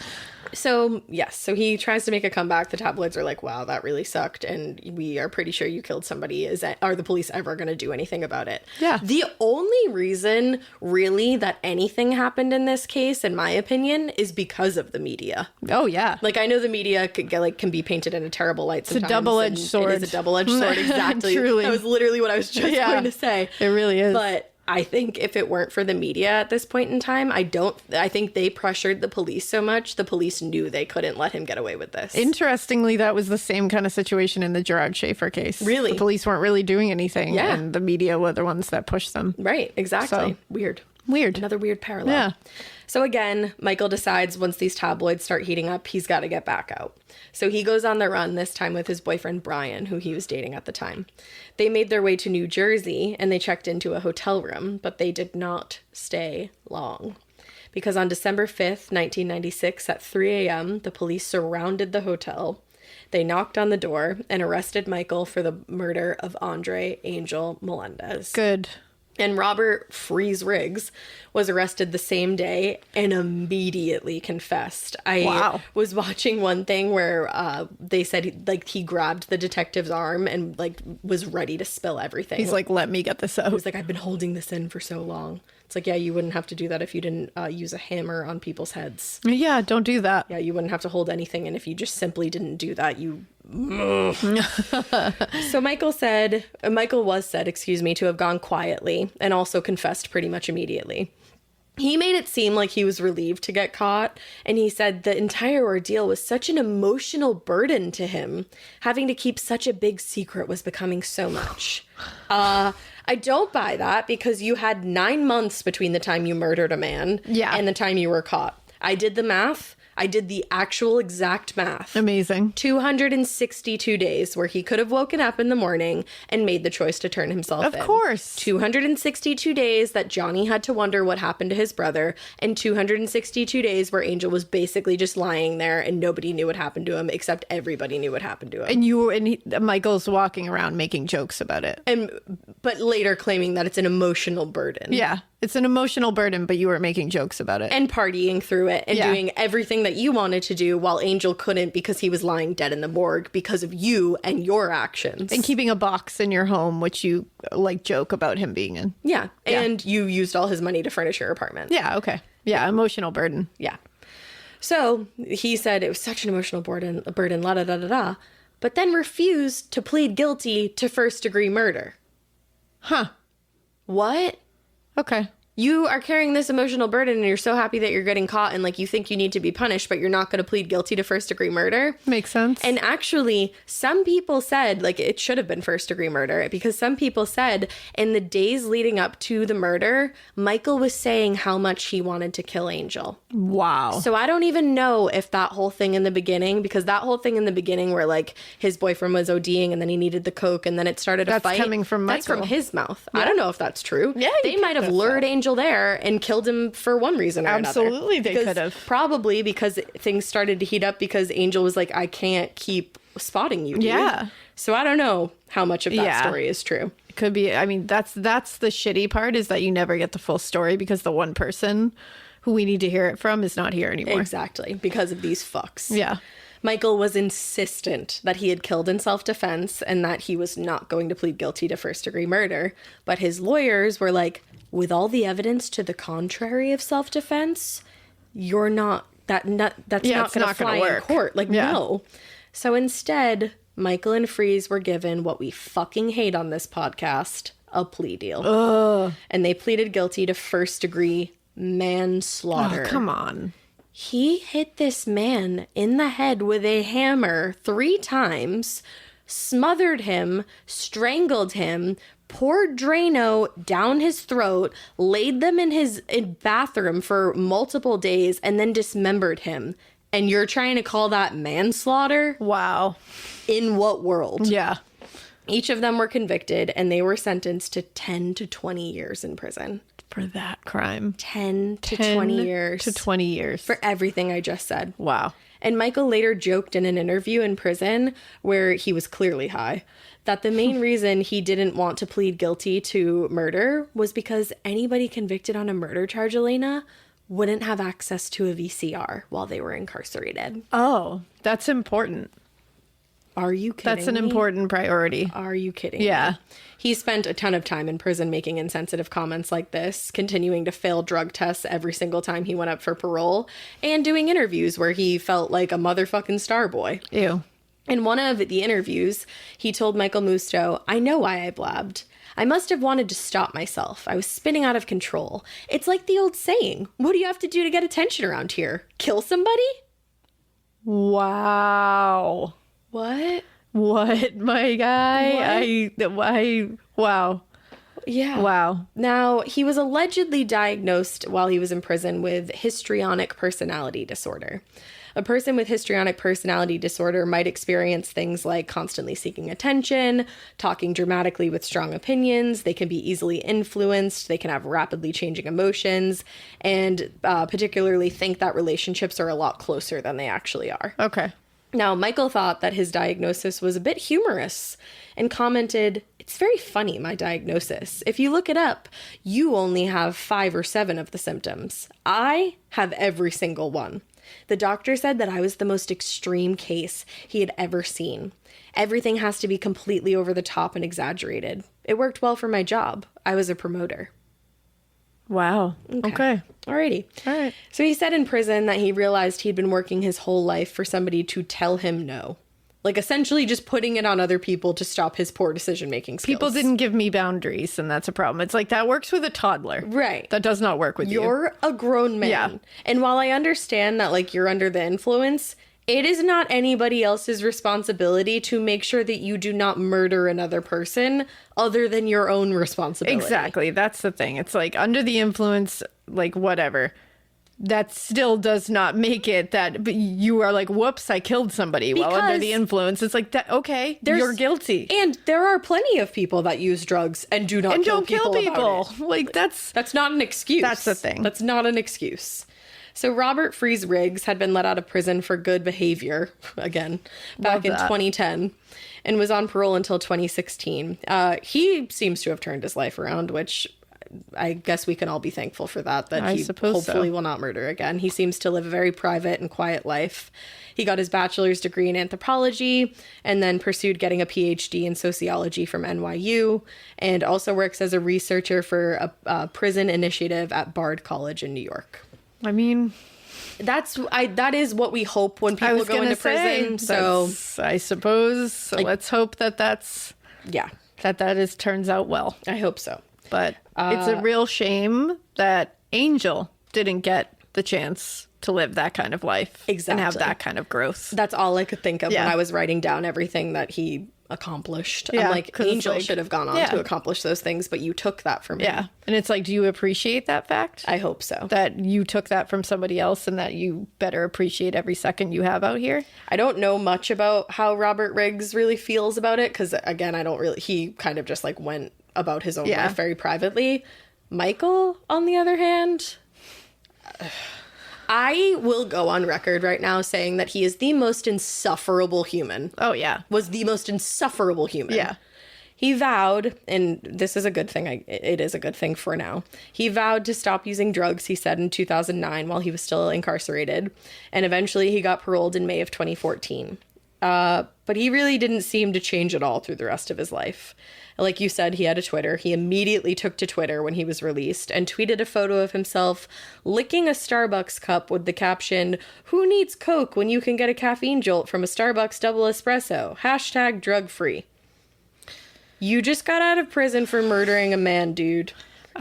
So, yes. So he tries to make a comeback. The tabloids are like, wow, that really sucked. And we are pretty sure you killed somebody. Are the police ever going to do anything about it? Yeah. The only reason, really, that anything happened in this case, in my opinion, is because of the media. Oh, yeah. Like, I know the media can be painted in a terrible light sometimes. It's a double-edged sword. It is a double-edged sword, exactly. Truly. That was literally what I was just going to say. It really is. But I think if it weren't for the media at this point in time, I think they pressured the police so much, the police knew they couldn't let him get away with this. Interestingly, that was the same kind of situation in the Gerard Schaefer case. Really? The police weren't really doing anything, Yeah. and the media were the ones that pushed them. Right, exactly. So, Weird. Another weird parallel. Yeah. So again, Michael decides once these tabloids start heating up, he's got to get back out. So he goes on the run, this time with his boyfriend, Brian, who he was dating at the time. They made their way to New Jersey, and they checked into a hotel room, but they did not stay long. Because on December 5th, 1996, at 3 a.m., the police surrounded the hotel. They knocked on the door and arrested Michael for the murder of Andre Angel Melendez. Good. And Robert Freeze Riggs was arrested the same day and immediately confessed. I was watching one thing where they said he grabbed the detective's arm and like was ready to spill everything. He's like, let me get this out. He was like, I've been holding this in for so long. It's like, yeah, you wouldn't have to do that if you didn't use a hammer on people's heads. Yeah, don't do that. Yeah, you wouldn't have to hold anything. And if you just simply didn't do that, you... So Michael was said, to have gone quietly and also confessed pretty much immediately. He made it seem like he was relieved to get caught, and he said the entire ordeal was such an emotional burden to him. Having to keep such a big secret was becoming so much. I don't buy that, because you had 9 months between the time you murdered a man and the time you were caught. I did the math. I did the actual exact math. Amazing. 262 days where he could have woken up in the morning and made the choice to turn himself in. Of course. 262 days that Johnny had to wonder what happened to his brother, and 262 days where Angel was basically just lying there and nobody knew what happened to him, except everybody knew what happened to him. And Michael's walking around making jokes about it. But later claiming that it's an emotional burden. Yeah. It's an emotional burden, but you were making jokes about it. And partying through it and doing everything that you wanted to do while Angel couldn't because he was lying dead in the morgue because of you and your actions. And keeping a box in your home, which you like joke about him being in. Yeah. And you used all his money to furnish your apartment. Yeah, okay. Yeah, emotional burden. Yeah. So he said it was such an emotional burden, la da da da da, but then refused to plead guilty to first-degree murder. Huh. What? Okay. You are carrying this emotional burden and you're so happy that you're getting caught and like you think you need to be punished, but you're not going to plead guilty to first degree murder. Makes sense. And actually, some people said like it should have been first degree murder because some people said in the days leading up to the murder, Michael was saying how much he wanted to kill Angel. Wow. So I don't even know if that whole thing in the beginning, because that whole thing in the beginning where like his boyfriend was ODing and then he needed the coke and then it started a fight. That's coming from Michael. That's from his mouth. Yeah. I don't know if that's true. Yeah, they might have lured Angel there and killed him for one reason or another. Absolutely, they could have. Probably because things started to heat up because Angel was like, I can't keep spotting you, dude. Yeah. So I don't know how much of that story is true. It could be. I mean, that's the shitty part is that you never get the full story because the one person who we need to hear it from is not here anymore. Exactly. Because of these fucks. Yeah. Michael was insistent that he had killed in self-defense and that he was not going to plead guilty to first-degree murder. But his lawyers were like, with all the evidence to the contrary of self-defense, you're not, that's not going to fly in court. Like, no. So instead, Michael and Freeze were given what we fucking hate on this podcast, a plea deal. Ugh. And they pleaded guilty to first-degree manslaughter. Oh, come on. He hit this man in the head with a hammer 3 times, smothered him, strangled him, poured Drano down his throat, laid them in his bathroom for multiple days, and then dismembered him. And you're trying to call that manslaughter? Wow. In what world? Yeah. Each of them were convicted, and they were sentenced to 10 to 20 years in prison. For that crime. 10 to 20 years. To 20 years. For everything I just said. Wow. And Michael later joked in an interview in prison, where he was clearly high, that the main reason he didn't want to plead guilty to murder was because anybody convicted on a murder charge, Alaina, wouldn't have access to a VCR while they were incarcerated. Oh, that's important. Are you kidding That's an me? important priority. Are you kidding Yeah. me? He spent a ton of time in prison making insensitive comments like this, continuing to fail drug tests every single time he went up for parole, and doing interviews where he felt like a motherfucking star boy. Ew. In one of the interviews, he told Michael Musto, "I know why I blabbed. I must have wanted to stop myself. I was spinning out of control. It's like the old saying, what do you have to do to get attention around here? Kill somebody?" Wow. What? What, my guy? Wow. Yeah. Wow. Now, he was allegedly diagnosed while he was in prison with histrionic personality disorder. A person with histrionic personality disorder might experience things like constantly seeking attention, talking dramatically with strong opinions. They can be easily influenced. They can have rapidly changing emotions, and particularly think that relationships are a lot closer than they actually are. Okay. Now, Michael thought that his diagnosis was a bit humorous and commented, "It's very funny, my diagnosis. If you look it up, you only have 5 or 7 of the symptoms. I have every single one. The doctor said that I was the most extreme case he had ever seen. Everything has to be completely over the top and exaggerated. It worked well for my job. I was a promoter." Wow. Okay. Alrighty. All right. So he said in prison that he realized he'd been working his whole life for somebody to tell him no. Like essentially just putting it on other people to stop his poor decision-making skills. People didn't give me boundaries, and that's a problem. It's like that works with a toddler. Right. That does not work with you. You're a grown man. Yeah. And while I understand that like you're under the influence, it is not anybody else's responsibility to make sure that you do not murder another person other than your own responsibility. Exactly. That's the thing. It's like under the influence, like whatever. That still does not make it that but you are like, whoops, I killed somebody while under the influence. It's like, that. Okay, you're guilty. And there are plenty of people that use drugs and do not And kill don't kill people. about it. Like, that's not an excuse. That's the thing. That's not an excuse. So Robert Freeze Riggs had been let out of prison for good behavior, again, back in 2010, and was on parole until 2016. He seems to have turned his life around, which I guess we can all be thankful for that I he suppose hopefully so. will not murder again. He seems to live a very private and quiet life. He got his bachelor's degree in anthropology and then pursued getting a PhD in sociology from NYU, and also works as a researcher for a prison initiative at Bard College in New York. I mean, that is what we hope when people go into prison. So I suppose let's hope that's yeah, that turns out well. I hope so. But it's a real shame that Angel didn't get the chance to live that kind of life and have that kind of growth. That's all I could think of when I was writing down everything that he accomplished. Yeah, I'm like, Angel should have gone on to accomplish those things, but you took that from him. Yeah. And it's like, do you appreciate that fact? I hope so. That you took that from somebody else and that you better appreciate every second you have out here? I don't know much about how Robert Riggs really feels about it, because again, he kind of just like went about his own life very privately. Michael, on the other hand, I will go on record right now saying that he is the most insufferable human. Oh, yeah. Was the most insufferable human. Yeah. He vowed, and this is a good thing, it is a good thing for now. He vowed to stop using drugs, he said, in 2009 while he was still incarcerated. And eventually he got paroled in May of 2014. But he really didn't seem to change at all through the rest of his life. Like you said, he had a Twitter. He immediately took to Twitter when he was released and tweeted a photo of himself licking a Starbucks cup with the caption, "Who needs Coke when you can get a caffeine jolt from a Starbucks double espresso? Hashtag drug free." You just got out of prison for murdering a man, dude.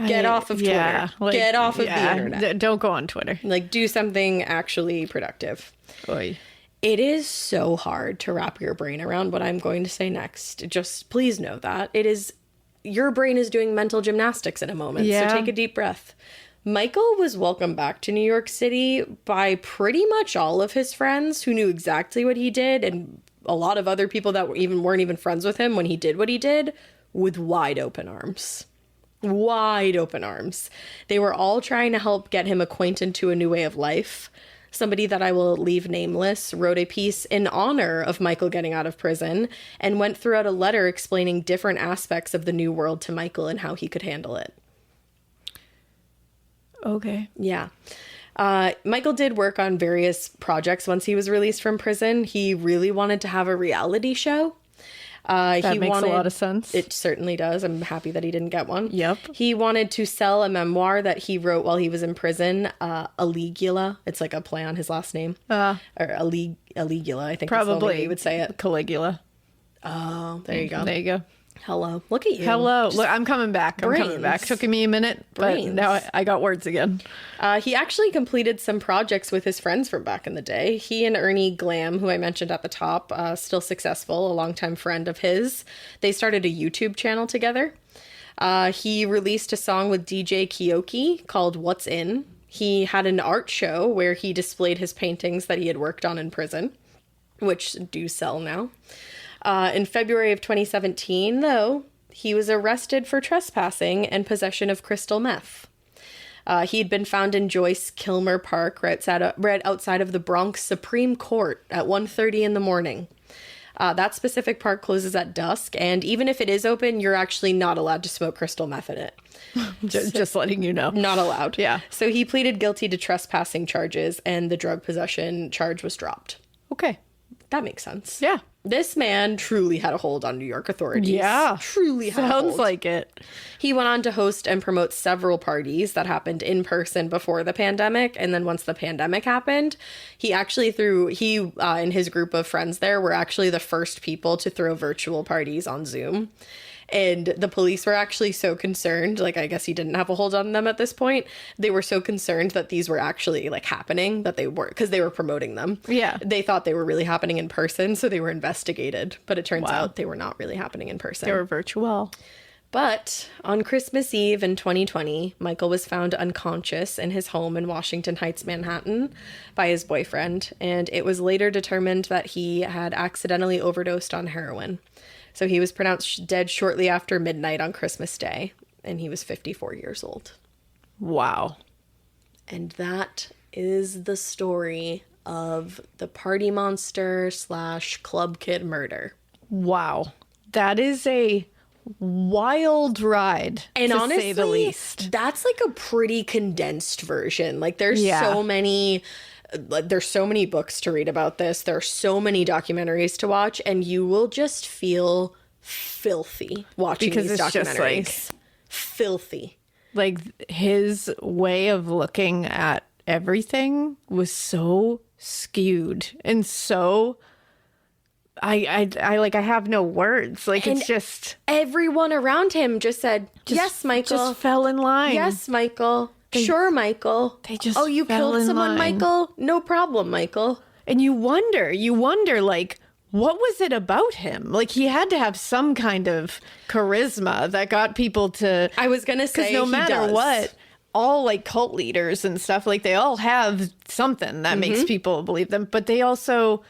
Get off of Twitter. Get off of the internet. Don't go on Twitter. Like, do something actually productive. Oy. It is so hard to wrap your brain around what I'm going to say next. Just please know that. Your brain is doing mental gymnastics in a moment, so take a deep breath. Michael was welcomed back to New York City by pretty much all of his friends who knew exactly what he did, and a lot of other people that weren't even friends with him when he did what he did, with wide open arms. Wide open arms. They were all trying to help get him acquainted to a new way of life. Somebody that I will leave nameless wrote a piece in honor of Michael getting out of prison and went throughout a letter explaining different aspects of the new world to Michael and how he could handle it. Okay. Yeah. Michael did work on various projects once he was released from prison. He really wanted to have a reality show. That makes a lot of sense. It certainly does. I'm happy that he didn't get one. Yep. He wanted to sell a memoir that he wrote while he was in prison, Aligula. It's like a play on his last name. Or Aligula, I think probably that's the way you would say it. Caligula. Oh, there you go. There you go. Hello. Look at you. Hello. Look, I'm coming back. I'm coming back. Took me a minute, but now I got words again. He actually completed some projects with his friends from back in the day. He and Ernie Glam, who I mentioned at the top, still successful, a longtime friend of his. They started a YouTube channel together. He released a song with DJ Kioki called What's In. He had an art show where he displayed his paintings that he had worked on in prison, which do sell now. In February of 2017, though, he was arrested for trespassing and possession of crystal meth. He'd been found in Joyce Kilmer Park right outside of the Bronx Supreme Court at 1:30 in the morning. That specific park closes at dusk, and even if it is open, you're actually not allowed to smoke crystal meth in it. Just letting you know. Not allowed. Yeah. So he pleaded guilty to trespassing charges, and the drug possession charge was dropped. Okay. That makes sense. Yeah. This man truly had a hold on New York authorities. Yeah. Truly had a hold. Sounds like it. He went on to host and promote several parties that happened in person before the pandemic. And then once the pandemic happened, he actually and his group of friends there were actually the first people to throw virtual parties on Zoom. And the police were actually so concerned, like, I guess he didn't have a hold on them at this point. They were so concerned that these were actually, like, happening, that they were, because they were promoting them. Yeah. They thought they were really happening in person, so they were investigated. But it turns out they were not really happening in person. They were virtual. But on Christmas Eve in 2020, Michael was found unconscious in his home in Washington Heights, Manhattan, by his boyfriend. And it was later determined that he had accidentally overdosed on heroin. So he was pronounced dead shortly after midnight on Christmas Day, and he was 54 years old. Wow. And that is the story of the party monster / club kid murder. Wow. That is a wild ride, and to honestly, say the least. That's like a pretty condensed version. Like there's so many books to read about this. There are so many documentaries to watch, and you will just feel filthy watching these documentaries. Just like, filthy. Like his way of looking at everything was so skewed and so I have no words. Like, and it's just everyone around him just said, yes, Michael. Just fell in line. Yes, Michael. Sure, Michael. They just you killed someone, Michael? No problem, Michael. And you wonder, like, what was it about him? Like, he had to have some kind of charisma that got people to... I was going to say, no matter what, all, like, cult leaders and stuff, like, they all have something that makes people believe them. But they also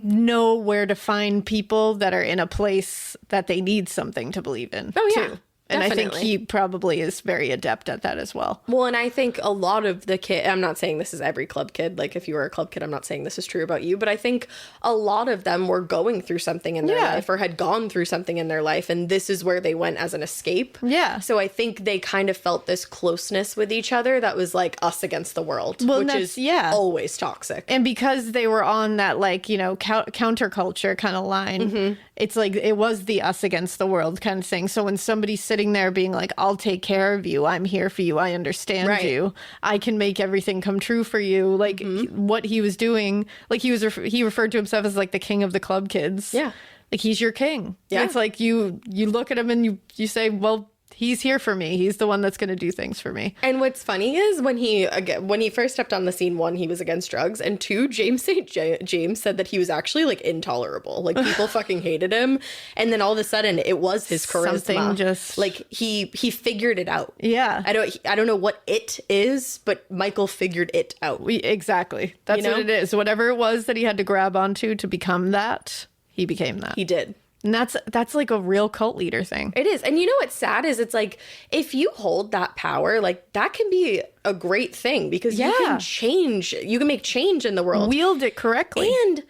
know where to find people that are in a place that they need something to believe in. Oh, yeah. Too. And definitely. I think he probably is very adept at that as well. Well, and I think a lot of the kid, I'm not saying this is every club kid. Like, if you were a club kid, I'm not saying this is true about you. But I think a lot of them were going through something in their life or had gone through something in their life. And this is where they went as an escape. Yeah. So I think they kind of felt this closeness with each other that was like us against the world, which is always toxic. And because they were on that, like, you know, counterculture kind of line, it's like it was the us against the world kind of thing. So when somebody's sitting there being like, I'll take care of you, I'm here for you, I understand you, I can make everything come true for you, like what he was doing, like he referred to himself as like the king of the club kids. Like, he's your king. It's like you look at him and you say, well, he's here for me. He's the one that's going to do things for me. And what's funny is when he first stepped on the scene, 1, he was against drugs, and 2, James St. James said that he was actually like intolerable. Like, people fucking hated him. And then all of a sudden it was his charisma. Something just like he figured it out. Yeah. I don't know what it is, but Michael figured it out. Exactly. That's what it is. Whatever it was that he had to grab onto to become that, he became that. He did. And that's like a real cult leader thing. It is. And you know what's sad is it's like, if you hold that power, like, that can be a great thing because you can change, you can make change in the world. Wield it correctly. And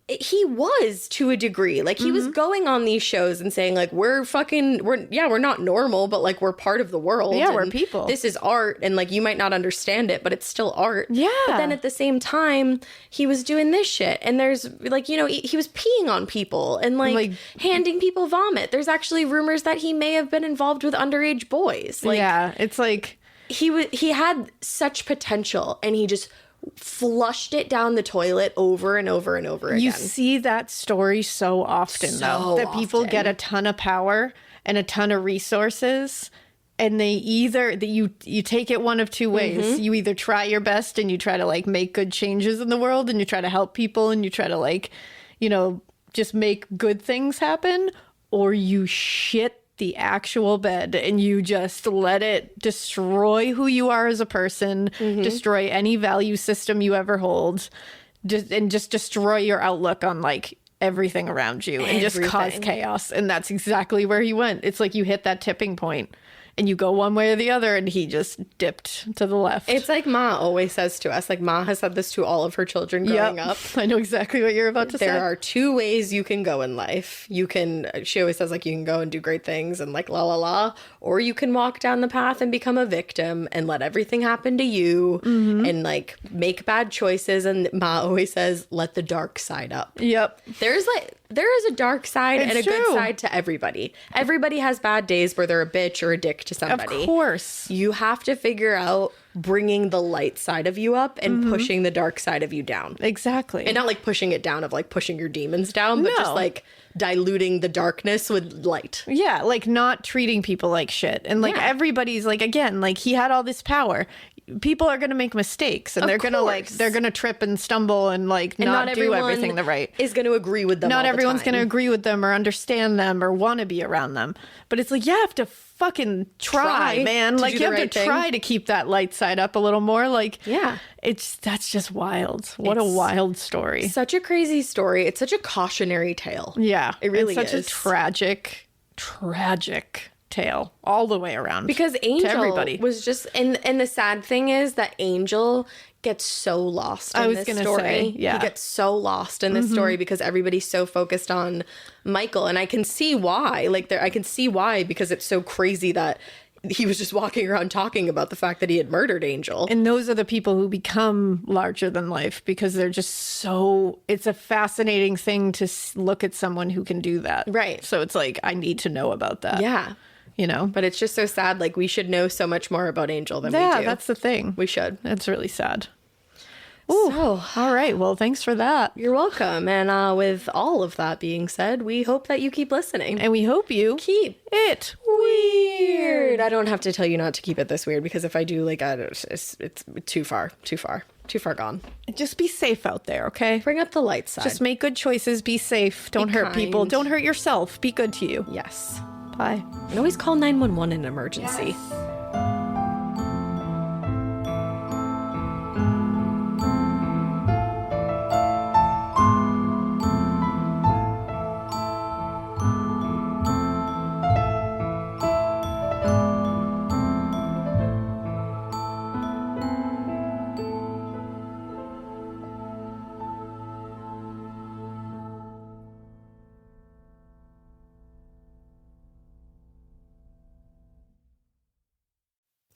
he was, to a degree, like, he was going on these shows and saying, like, we're not normal, but like, we're part of the world. Yeah, we're people. This is art, and like, you might not understand it, but it's still art. Yeah. But then at the same time, he was doing this shit, and there's like, you know, he was peeing on people and like handing people vomit. There's actually rumors that he may have been involved with underage boys. Like, yeah, it's like he had such potential, and he just flushed it down the toilet over and over and over again. You see that story so often, though, that people get a ton of power and a ton of resources, and they you take it one of two ways. You either try your best and you try to like make good changes in the world, and you try to help people, and you try to like, you know, just make good things happen, or you shit the actual bed and you just let it destroy who you are as a person, destroy any value system you ever hold, and just destroy your outlook on like everything around you and just cause chaos. And that's exactly where he went. It's like you hit that tipping point and you go one way or the other, and he just dipped to the left. It's like Ma always says to us, like, Ma has said this to all of her children growing up. I know exactly what you're about to say. There are 2 ways you can go in life. She always says, like, you can go and do great things and like la la la, or you can walk down the path and become a victim and let everything happen to you and like make bad choices. And Ma always says, let the dark side up. Yep. There is a dark side and a good side to everybody. Everybody has bad days where they're a bitch or a dick to somebody. Of course. You have to figure out bringing the light side of you up and pushing the dark side of you down. Exactly. And not like pushing it down of like pushing your demons down, but just like diluting the darkness with light. Yeah, like not treating people like shit. And like everybody's like, again, like he had all this power. People are going to make mistakes, and they're going to trip and stumble and like not do everything the right. Is going to agree with them. Not everyone's going to agree with them or understand them or want to be around them. But it's like, you have to fucking try, man. Like, you have to try to keep that light side up a little more. Like, that's just wild. What a wild story. Such a crazy story. It's such a cautionary tale. Yeah. It really is. Such a tragic tale all the way around. Because Angel was just, and the sad thing is that Angel gets so lost in I was this gonna story. say, yeah. He gets so lost in this story because everybody's so focused on Michael. And I can see why. Like, I can see why, because it's so crazy that he was just walking around talking about the fact that he had murdered Angel. And those are the people who become larger than life because they're just so, it's a fascinating thing to look at someone who can do that. Right. So it's like, I need to know about that. Yeah. You know? But it's just so sad. Like, we should know so much more about Angel than we Yeah, do. that's the thing. We should. It's really sad. Ooh, So, all right. Well, thanks for that. you're welcome. And with all of that being said, we hope that you keep listening. And we hope you keep it weird. I don't have to tell you not to keep it this weird, because if I do, like, it's too far gone. Just be safe out there, okay? Bring up the light side. Just make good choices. Be safe. Don't hurt people. kind. Don't hurt yourself. Be good to you. Yes. Bye. And always call 911 in an emergency.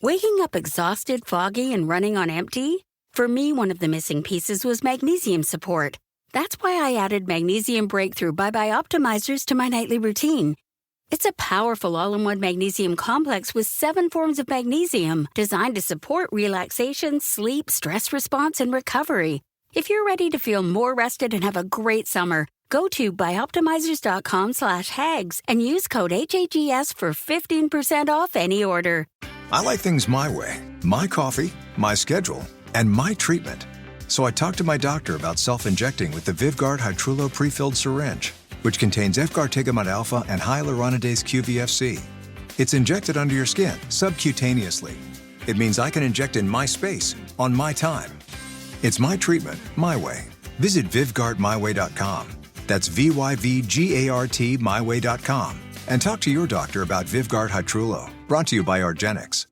Waking up exhausted, foggy, and running on empty? For me, one of the missing pieces was magnesium support. That's why I added Magnesium Breakthrough by Optimizers to my nightly routine. It's a powerful all-in-one magnesium complex with 7 forms of magnesium designed to support relaxation, sleep, stress response, and recovery. If you're ready to feel more rested and have a great summer, go to bioptimizers.com/hags and use code HAGS for 15% off any order. I like things my way. My coffee, my schedule, and my treatment. So I talked to my doctor about self-injecting with the Vyvgart Hytrulo pre-filled syringe, which contains efgartigimod alpha and hyaluronidase QVFC. It's injected under your skin, subcutaneously. It means I can inject in my space, on my time. It's my treatment, my way. Visit VyvgartMyWay.com. That's VYVGART MyWay.com. And talk to your doctor about Vyvgart Hytrulo. Brought to you by argenx.